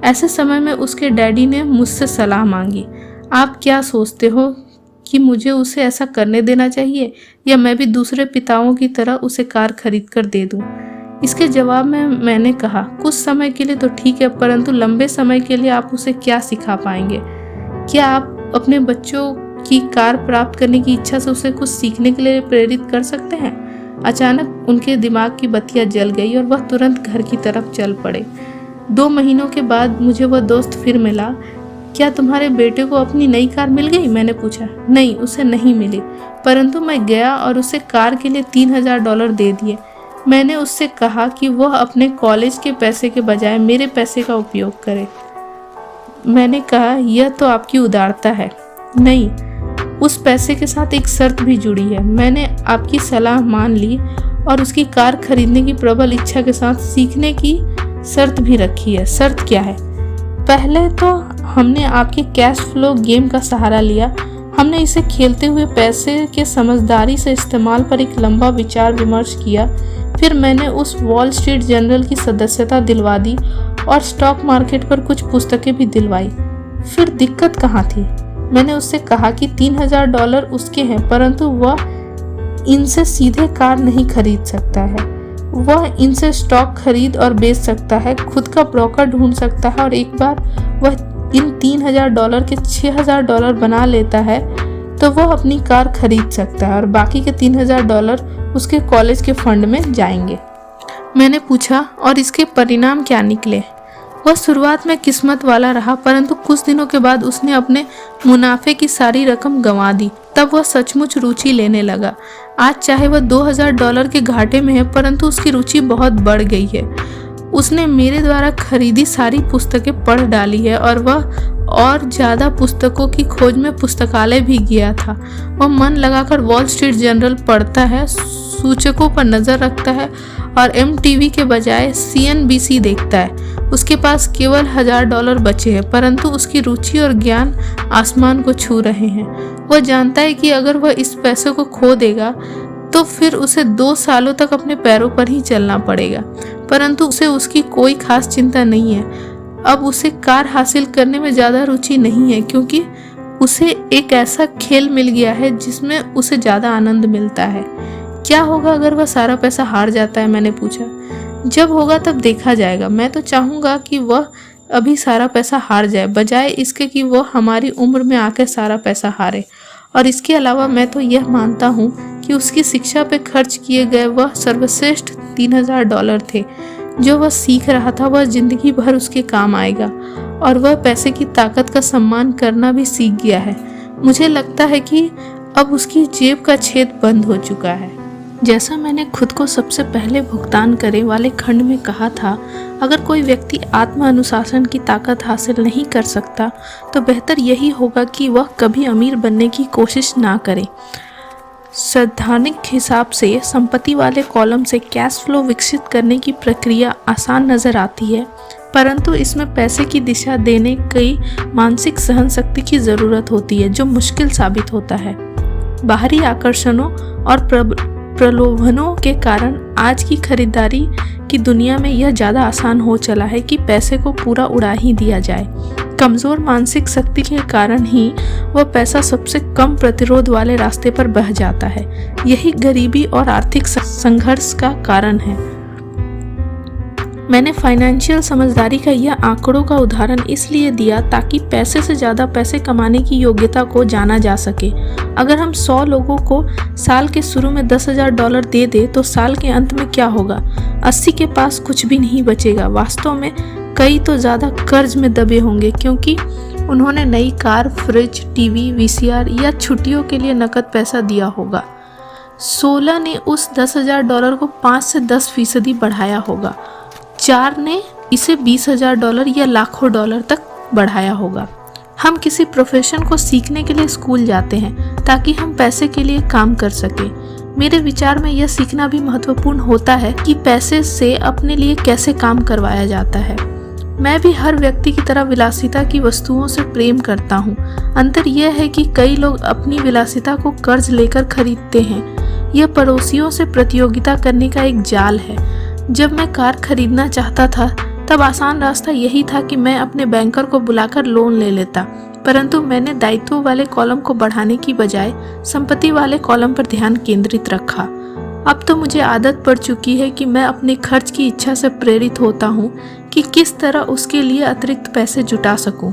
S1: ऐसे समय में उसके डैडी ने मुझसे सलाह मांगी, आप क्या सोचते हो कि मुझे उसे ऐसा करने देना चाहिए या मैं भी दूसरे पिताओं की तरह उसे कार खरीद कर दे दूं? इसके जवाब में मैंने कहा, कुछ समय के लिए तो ठीक है, परंतु लंबे समय के लिए आप उसे क्या सिखा पाएंगे? क्या आप अपने बच्चों की कार प्राप्त करने की इच्छा से उसे कुछ सीखने के लिए प्रेरित कर सकते हैं? अचानक उनके दिमाग की बत्तियां जल गई और वह तुरंत घर की तरफ चल पड़े। 2 महीनों के बाद मुझे वह दोस्त फिर मिला। क्या तुम्हारे बेटे को अपनी नई कार मिल गई? मैंने पूछा। नहीं, उसे नहीं मिली, परंतु मैं गया और उसे कार के लिए $3000 दे दिए। मैंने उससे कहा कि वह अपने कॉलेज के पैसे के बजाय मेरे पैसे का उपयोग करे। मैंने कहा, यह तो आपकी उदारता है। नहीं, उस पैसे के साथ एक शर्त भी जुड़ी है। मैंने आपकी सलाह मान ली और उसकी कार खरीदने की प्रबल इच्छा के साथ सीखने की शर्त भी रखी है। शर्त क्या है? पहले तो हमने आपके कैश फ्लो गेम का सहारा लिया। हमने इसे खेलते हुए पैसे के समझदारी से इस्तेमाल पर एक लंबा विचार विमर्श किया। फिर मैंने उस वॉल स्ट्रीट जर्नल की सदस्यता दिलवा दी और स्टॉक मार्केट पर कुछ पुस्तकें भी दिलवाई। फिर दिक्कत कहाँ थी? मैंने उससे कहा कि $3000 उसके हैं, परंतु वह इनसे सीधे कार नहीं खरीद सकता है। वह इनसे स्टॉक खरीद और बेच सकता है, खुद का ब्रोकर ढूंढ सकता है और एक बार वह इन $3000 के $6000 बना लेता है तो वह अपनी कार खरीद सकता है और बाकी के $3000 उसके कॉलेज के फंड में जाएंगे। मैंने पूछा, और इसके परिणाम क्या निकले? वह शुरुआत में किस्मत वाला रहा, परंतु कुछ दिनों के बाद उसने अपने मुनाफे की सारी रकम गंवा दी। तब वह सचमुच रुचि लेने लगा। आज चाहे वह $2000 के घाटे में है, परंतु उसकी रुचि बहुत बढ़ गई है। उसने मेरे द्वारा खरीदी सारी पुस्तकें पढ़ डाली है और वह और ज़्यादा पुस्तकों की खोज में पुस्तकालय भी गया था। वह मन लगाकर वॉल स्ट्रीट जर्नल पढ़ता है, सूचकों पर नज़र रखता है और MTV के बजाय CNBC देखता है। उसके पास केवल $1000 बचे हैं, परंतु उसकी रुचि और ज्ञान आसमान को छू रहे हैं। वह जानता है कि अगर वह इस पैसे को खो देगा तो फिर उसे 2 सालों तक अपने पैरों पर ही चलना पड़ेगा, परंतु उसे उसकी कोई खास चिंता नहीं है। अब उसे कार हासिल करने में ज़्यादा रुचि नहीं है, क्योंकि उसे एक ऐसा खेल मिल गया है जिसमें उसे ज़्यादा आनंद मिलता है। क्या होगा अगर वह सारा पैसा हार जाता है? मैंने पूछा। जब होगा तब देखा जाएगा। मैं तो चाहूँगा कि वह अभी सारा पैसा हार जाए, बजाय इसके कि वह हमारी उम्र में आकर सारा पैसा हारे। और इसके अलावा मैं तो यह मानता हूँ कि उसकी शिक्षा पे खर्च किए गए वह सर्वश्रेष्ठ $3000 थे। जो वह सीख रहा था वह जिंदगी भर उसके काम आएगा और वह पैसे की ताकत का सम्मान करना भी सीख गया है। मुझे लगता है कि अब उसकी जेब का छेद बंद हो चुका है। जैसा मैंने खुद को सबसे पहले भुगतान करे वाले खंड में कहा था, अगर कोई व्यक्ति आत्म अनुशासन की ताकत हासिल नहीं कर सकता तो बेहतर यही होगा कि वह कभी अमीर बनने की कोशिश ना करे। सैद्धांतिक हिसाब से संपत्ति वाले कॉलम से कैश फ्लो विकसित करने की प्रक्रिया आसान नज़र आती है, परंतु इसमें पैसे की दिशा देने की मानसिक सहन शक्ति की ज़रूरत होती है, जो मुश्किल साबित होता है। बाहरी आकर्षणों और प्रलोभनों के कारण आज की खरीदारी की दुनिया में यह ज़्यादा आसान हो चला है कि पैसे को पूरा उड़ा ही दिया जाए। कमज़ोर मानसिक शक्ति के कारण ही वह पैसा सबसे कम प्रतिरोध वाले रास्ते पर बह जाता है। यही गरीबी और आर्थिक संघर्ष का कारण है। मैंने फाइनेंशियल समझदारी का यह आंकड़ों का उदाहरण इसलिए दिया ताकि पैसे से ज़्यादा पैसे कमाने की योग्यता को जाना जा सके। अगर हम 100 लोगों को साल के शुरू में $10,000 दे दे तो साल के अंत में क्या होगा? 80 के पास कुछ भी नहीं बचेगा। वास्तव में कई तो ज़्यादा कर्ज में दबे होंगे, क्योंकि उन्होंने नई कार, फ्रिज, टीवी, वीसीआर या छुट्टियों के लिए नकद पैसा दिया होगा। 16 ने उस $10,000 को 5 से 10% बढ़ाया होगा। 4 ने इसे $20,000 या लाखों डॉलर तक बढ़ाया होगा। हम किसी प्रोफेशन को सीखने के लिए स्कूल जाते हैं ताकि हम पैसे के लिए काम कर सकें। मेरे विचार में यह सीखना भी महत्वपूर्ण होता है कि पैसे से अपने लिए कैसे काम करवाया जाता है। मैं भी हर व्यक्ति की तरह विलासिता की वस्तुओं से प्रेम करता हूँ। अंतर यह है कि कई लोग अपनी विलासिता को कर्ज लेकर खरीदते हैं। यह पड़ोसियों से प्रतियोगिता करने का एक जाल है। जब मैं कार खरीदना चाहता था तब आसान रास्ता यही था कि मैं अपने बैंकर को बुलाकर लोन ले लेता, परंतु मैंने दायित्व वाले कॉलम को बढ़ाने की बजाय संपत्ति वाले कॉलम पर ध्यान केंद्रित रखा। अब तो मुझे आदत पड़ चुकी है कि मैं अपने खर्च की इच्छा से प्रेरित होता हूँ कि किस तरह उसके लिए अतिरिक्त पैसे जुटा सकूं।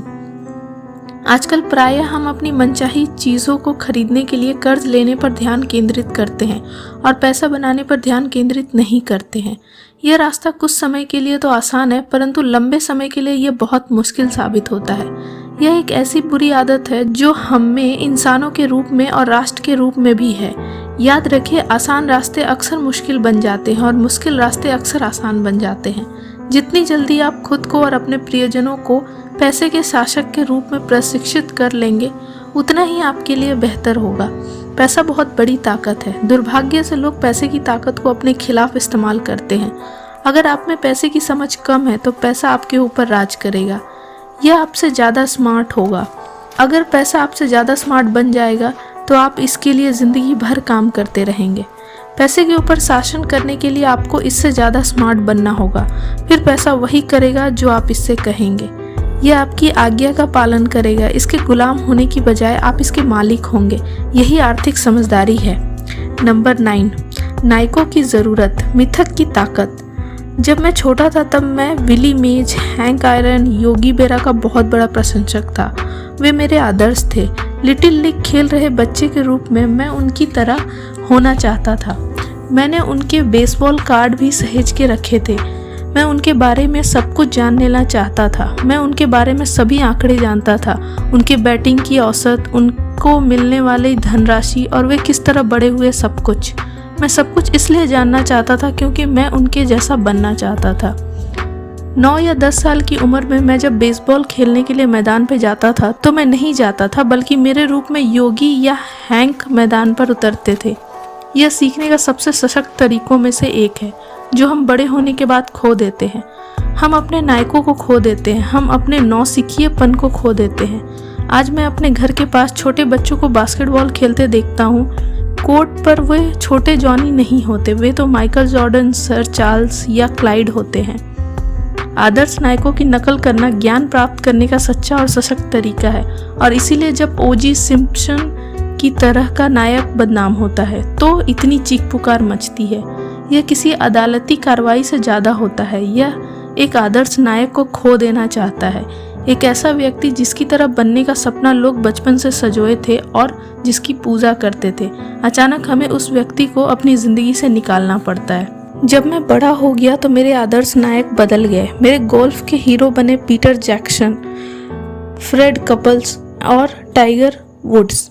S1: आजकल प्रायः हम अपनी मनचाही चीज़ों को खरीदने के लिए कर्ज लेने पर ध्यान केंद्रित करते हैं और पैसा बनाने पर ध्यान केंद्रित नहीं करते हैं। यह रास्ता कुछ समय के लिए तो आसान है, परंतु लंबे समय के लिए यह बहुत मुश्किल साबित होता है। यह एक ऐसी बुरी आदत है जो हमें इंसानों के रूप में और राष्ट्र के रूप में भी है। याद रखिए, आसान रास्ते अक्सर मुश्किल बन जाते हैं और मुश्किल रास्ते अक्सर आसान बन जाते हैं। जितनी जल्दी आप खुद को और अपने प्रियजनों को पैसे के शासक के रूप में प्रशिक्षित कर लेंगे, उतना ही आपके लिए बेहतर होगा। पैसा बहुत बड़ी ताकत है। दुर्भाग्य से लोग पैसे की ताकत को अपने खिलाफ इस्तेमाल करते हैं। अगर आप में पैसे की समझ कम है तो पैसा आपके ऊपर राज करेगा। यह आपसे ज़्यादा स्मार्ट होगा। अगर पैसा आपसे ज़्यादा स्मार्ट बन जाएगा तो आप इसके लिए ज़िंदगी भर काम करते रहेंगे। पैसे के ऊपर शासन करने के लिए आपको इससे ज़्यादा स्मार्ट बनना होगा। फिर पैसा वही करेगा जो आप इससे कहेंगे। यह आपकी आज्ञा का पालन करेगा। इसके गुलाम होने की बजाय आप इसके मालिक होंगे। यही आर्थिक समझदारी है। नंबर 9, नायकों की ज़रूरत, मिथक की ताकत। जब मैं छोटा था तब मैं विली मेज, हैंक आयरन, योगी बेरा का बहुत बड़ा प्रशंसक था। वे मेरे आदर्श थे। लिटिल लीग खेल रहे बच्चे के रूप में मैं उनकी तरह होना चाहता था। मैंने उनके बेसबॉल कार्ड भी सहेज के रखे थे। मैं उनके बारे में सब कुछ जान लेना चाहता था। मैं उनके बारे में सभी आंकड़े जानता था, उनके बैटिंग की औसत, उनको मिलने वाली धनराशि और वे किस तरह बड़े हुए, सब कुछ। मैं सब कुछ इसलिए जानना चाहता था क्योंकि मैं उनके जैसा बनना चाहता था। 9 या 10 साल की उम्र में मैं जब बेसबॉल खेलने के लिए मैदान पर जाता था तो मैं नहीं जाता था, बल्कि मेरे रूप में योगी या हैंक मैदान पर उतरते थे। यह सीखने का सबसे सशक्त तरीकों में से एक है जो हम बड़े होने के बाद खो देते हैं। हम अपने नायकों को खो देते हैं। हम अपने नौसिखिएपन को खो देते हैं। आज मैं अपने घर के पास छोटे बच्चों को बास्केटबॉल खेलते देखता हूँ। कोर्ट पर वे छोटे जॉनी नहीं होते, वे तो माइकल जॉर्डन, सर चार्ल्स या क्लाइड होते हैं। आदर्श नायकों की नकल करना ज्ञान प्राप्त करने का सच्चा और सशक्त तरीका है, और इसीलिए जब ओजी सिम्पसन की तरह का नायक बदनाम होता है तो इतनी चीख पुकार मचती है। यह किसी अदालती कार्रवाई से ज़्यादा होता है। यह एक आदर्श नायक को खो देना चाहता है, एक ऐसा व्यक्ति जिसकी तरह बनने का सपना लोग बचपन से सजोए थे और जिसकी पूजा करते थे। अचानक हमें उस व्यक्ति को अपनी ज़िंदगी से निकालना पड़ता है। जब मैं बड़ा हो गया तो मेरे आदर्श नायक बदल गए। मेरे गोल्फ के हीरो बने पीटर जैक्सन, फ्रेड कपल्स और टाइगर वुड्स।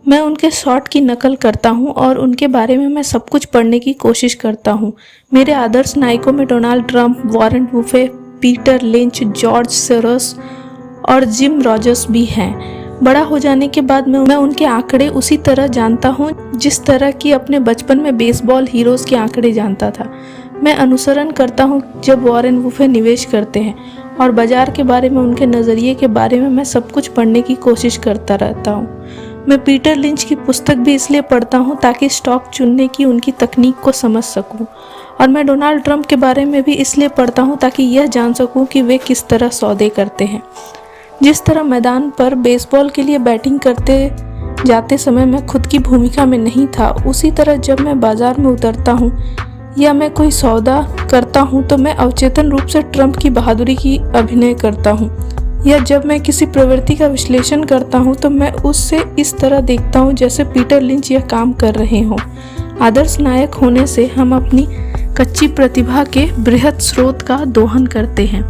S1: मैं उनके शॉट की नकल करता हूँ और उनके बारे में मैं सब कुछ पढ़ने की कोशिश करता हूँ। मेरे आदर्श नायकों में Donald Trump, Warren Buffett, Peter lynch, George Soros और जिम रॉजर्स भी हैं। बड़ा हो जाने के बाद मैं उनके आंकड़े उसी तरह जानता हूँ जिस तरह की अपने बचपन में बेसबॉल हीरोज़ के आंकड़े जानता था। मैं अनुसरण करता हूँ जब वॉरेन बुफे निवेश करते हैं और बाजार के बारे में उनके नज़रिए के बारे में मैं सब कुछ पढ़ने की कोशिश करता रहता हूँ। मैं पीटर लिंच की पुस्तक भी इसलिए पढ़ता हूँ ताकि स्टॉक चुनने की उनकी तकनीक को समझ सकूँ, और मैं डोनाल्ड ट्रंप के बारे में भी इसलिए पढ़ता हूँ ताकि यह जान सकूँ कि वे किस तरह सौदे करते हैं। जिस तरह मैदान पर बेसबॉल के लिए बैटिंग करते जाते समय मैं खुद की भूमिका में नहीं था, उसी तरह जब मैं बाजार में उतरता हूँ या मैं कोई सौदा करता हूँ तो मैं अवचेतन रूप से ट्रंप की बहादुरी की अभिनय करता हूँ, या जब मैं किसी प्रवृत्ति का विश्लेषण करता हूँ तो मैं उससे इस तरह देखता हूँ जैसे पीटर लिंच यह काम कर रहे हों। आदर्श नायक होने से हम अपनी कच्ची प्रतिभा के बृहद स्रोत का दोहन करते हैं,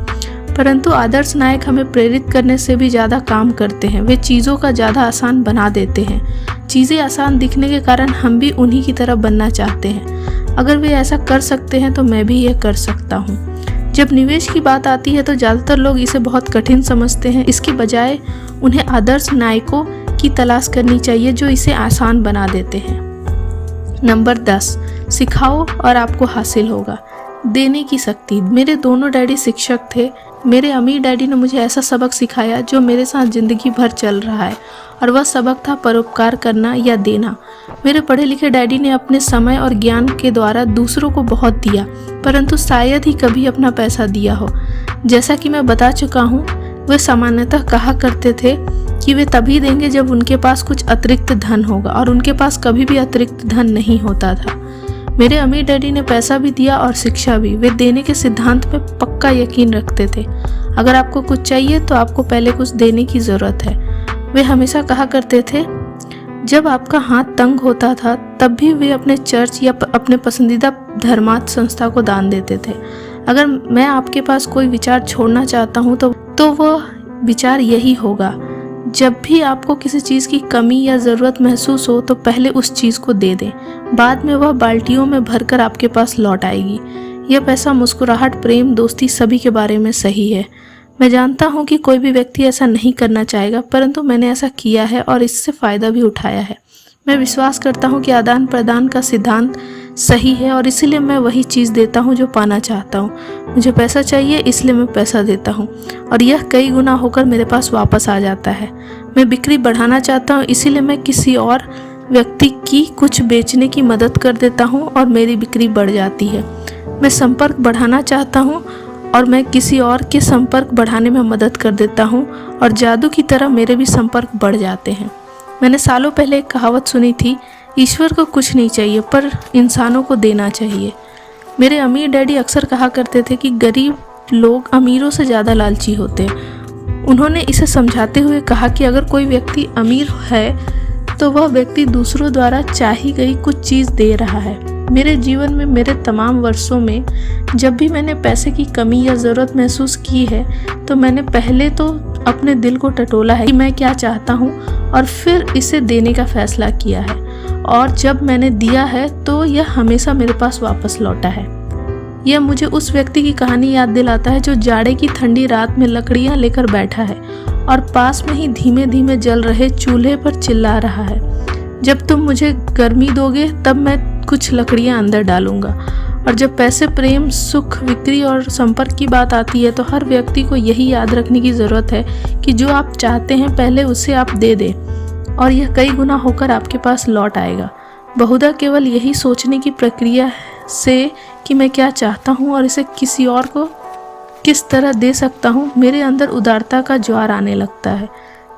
S1: परंतु आदर्श नायक हमें प्रेरित करने से भी ज़्यादा काम करते हैं। वे चीज़ों का ज़्यादा आसान बना देते हैं। चीज़ें आसान दिखने के कारण हम भी उन्हीं की तरह बनना चाहते हैं। अगर वे ऐसा कर सकते हैं तो मैं भी ये कर सकता हूँ। जब निवेश की बात आती है तो ज़्यादातर लोग इसे बहुत कठिन समझते हैं। इसकी बजाय उन्हें आदर्श नायकों की तलाश करनी चाहिए जो इसे आसान बना देते हैं। नंबर 10, सिखाओ और आपको हासिल होगा। देने की शक्ति। मेरे दोनों डैडी शिक्षक थे। मेरे अमीर डैडी ने मुझे ऐसा सबक सिखाया जो मेरे साथ ज़िंदगी भर चल रहा है, और वह सबक था परोपकार करना या देना। मेरे पढ़े लिखे डैडी ने अपने समय और ज्ञान के द्वारा दूसरों को बहुत दिया, परंतु शायद ही कभी अपना पैसा दिया हो। जैसा कि मैं बता चुका हूँ, वे सामान्यतः कहा करते थे कि वे तभी देंगे जब उनके पास कुछ अतिरिक्त धन होगा, और उनके पास कभी भी अतिरिक्त धन नहीं होता था। मेरे अमीर डैडी ने पैसा भी दिया और शिक्षा भी। वे देने के सिद्धांत में पक्का यकीन रखते थे। अगर आपको कुछ चाहिए तो आपको पहले कुछ देने की ज़रूरत है। वे हमेशा कहा करते थे, जब आपका हाथ तंग होता था तब भी वे अपने चर्च या अपने पसंदीदा धर्मार्थ संस्था को दान देते थे। अगर मैं आपके पास कोई विचार छोड़ना चाहता हूँ तो वह विचार यही होगा, जब भी आपको किसी चीज़ की कमी या ज़रूरत महसूस हो तो पहले उस चीज़ को दे दें। बाद में वह बाल्टियों में भरकर आपके पास लौट आएगी। यह पैसा, मुस्कुराहट, प्रेम, दोस्ती सभी के बारे में सही है। मैं जानता हूँ कि कोई भी व्यक्ति ऐसा नहीं करना चाहेगा, परंतु मैंने ऐसा किया है और इससे फ़ायदा भी उठाया है। मैं विश्वास करता हूँ कि आदान प्रदान का सिद्धांत सही है, और इसीलिए मैं वही चीज़ देता हूँ जो पाना चाहता हूँ। मुझे पैसा चाहिए इसलिए मैं पैसा देता हूँ, और यह कई गुना होकर मेरे पास वापस आ जाता है। मैं बिक्री बढ़ाना चाहता हूँ, इसीलिए मैं किसी और व्यक्ति की कुछ बेचने की मदद कर देता हूँ और मेरी बिक्री बढ़ जाती है। मैं संपर्क बढ़ाना चाहता हूँ और मैं किसी और के संपर्क बढ़ाने में मदद कर देता हूँ, और जादू की तरह मेरे भी संपर्क बढ़ जाते हैं। मैंने सालों पहले एक कहावत सुनी थी, ईश्वर को कुछ नहीं चाहिए पर इंसानों को देना चाहिए। मेरे अमीर डैडी अक्सर कहा करते थे कि गरीब लोग अमीरों से ज़्यादा लालची होते हैं। उन्होंने इसे समझाते हुए कहा कि अगर कोई व्यक्ति अमीर है तो वह व्यक्ति दूसरों द्वारा चाही गई कुछ चीज़ दे रहा है। मेरे जीवन में मेरे तमाम वर्षों में जब भी मैंने पैसे की कमी या ज़रूरत महसूस की है तो मैंने पहले तो अपने दिल को टटोला है कि मैं क्या चाहता हूँ, और फिर इसे देने का फैसला किया है। और जब मैंने दिया है तो यह हमेशा मेरे पास वापस लौटा है। यह मुझे उस व्यक्ति की कहानी याद दिलाता है जो जाड़े की ठंडी रात में लकड़ियाँ लेकर बैठा है और पास में ही धीमे धीमे जल रहे चूल्हे पर चिल्ला रहा है, जब तुम मुझे गर्मी दोगे तब मैं कुछ लकड़ियाँ अंदर डालूंगा। और जब पैसे, प्रेम, सुख, बिक्री और संपर्क की बात आती है तो हर व्यक्ति को यही याद रखने की ज़रूरत है कि जो आप चाहते हैं पहले उसे आप दे दें, और यह कई गुना होकर आपके पास लौट आएगा। बहुधा केवल यही सोचने की प्रक्रिया से कि मैं क्या चाहता हूँ और इसे किसी और को किस तरह दे सकता हूँ, मेरे अंदर उदारता का ज्वार आने लगता है।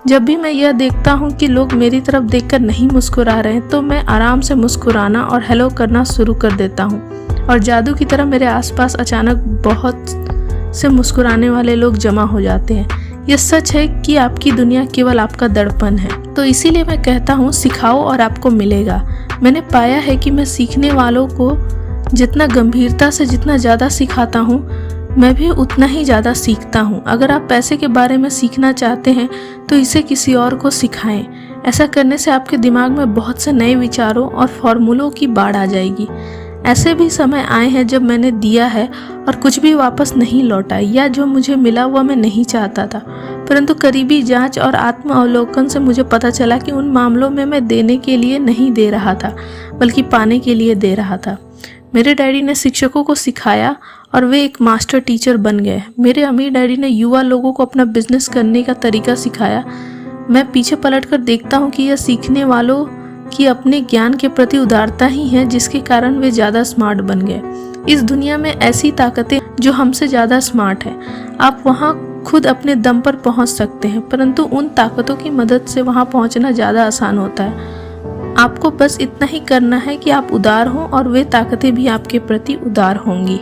S1: जब भी मैं यह देखता हूँ कि लोग मेरी तरफ देखकर नहीं मुस्कुरा रहे हैं तो मैं आराम से मुस्कुराना और हेलो करना शुरू कर देता हूँ, और जादू की तरह मेरे आसपास अचानक बहुत से मुस्कुराने वाले लोग जमा हो जाते हैं। यह सच है कि आपकी दुनिया केवल आपका दर्पण है। तो इसीलिए मैं कहता हूँ, सिखाओ और आपको मिलेगा। मैंने पाया है कि मैं सीखने वालों को जितना गंभीरता से जितना ज़्यादा सिखाता हूँ, मैं भी उतना ही ज़्यादा सीखता हूँ। अगर आप पैसे के बारे में सीखना चाहते हैं तो इसे किसी और को सिखाएं। ऐसा करने से आपके दिमाग में बहुत से नए विचारों और फॉर्मूलों की बाढ़ आ जाएगी। ऐसे भी समय आए हैं जब मैंने दिया है और कुछ भी वापस नहीं लौटा, या जो मुझे मिला वह मैं नहीं चाहता था, परंतु करीबी जांच और आत्म अवलोकन से मुझे पता चला कि उन मामलों में मैं देने के लिए नहीं दे रहा था बल्कि पाने के लिए दे रहा था। मेरे डैडी ने शिक्षकों को सिखाया और वे एक मास्टर टीचर बन गए। मेरे अमीर डैडी ने युवा लोगों को अपना बिजनेस करने का तरीका सिखाया। मैं पीछे पलटकर देखता हूँ कि यह सीखने वालों की अपने ज्ञान के प्रति उदारता ही है जिसके कारण वे ज़्यादा स्मार्ट बन गए। इस दुनिया में ऐसी ताकतें जो हमसे ज़्यादा स्मार्ट हैं, आप वहाँ खुद अपने दम पर पहुँच सकते हैं, परंतु उन ताकतों की मदद से वहाँ पहुँचना ज़्यादा आसान होता है। आपको बस इतना ही करना है कि आप उदार हों और वे ताकतें भी आपके प्रति उदार होंगी।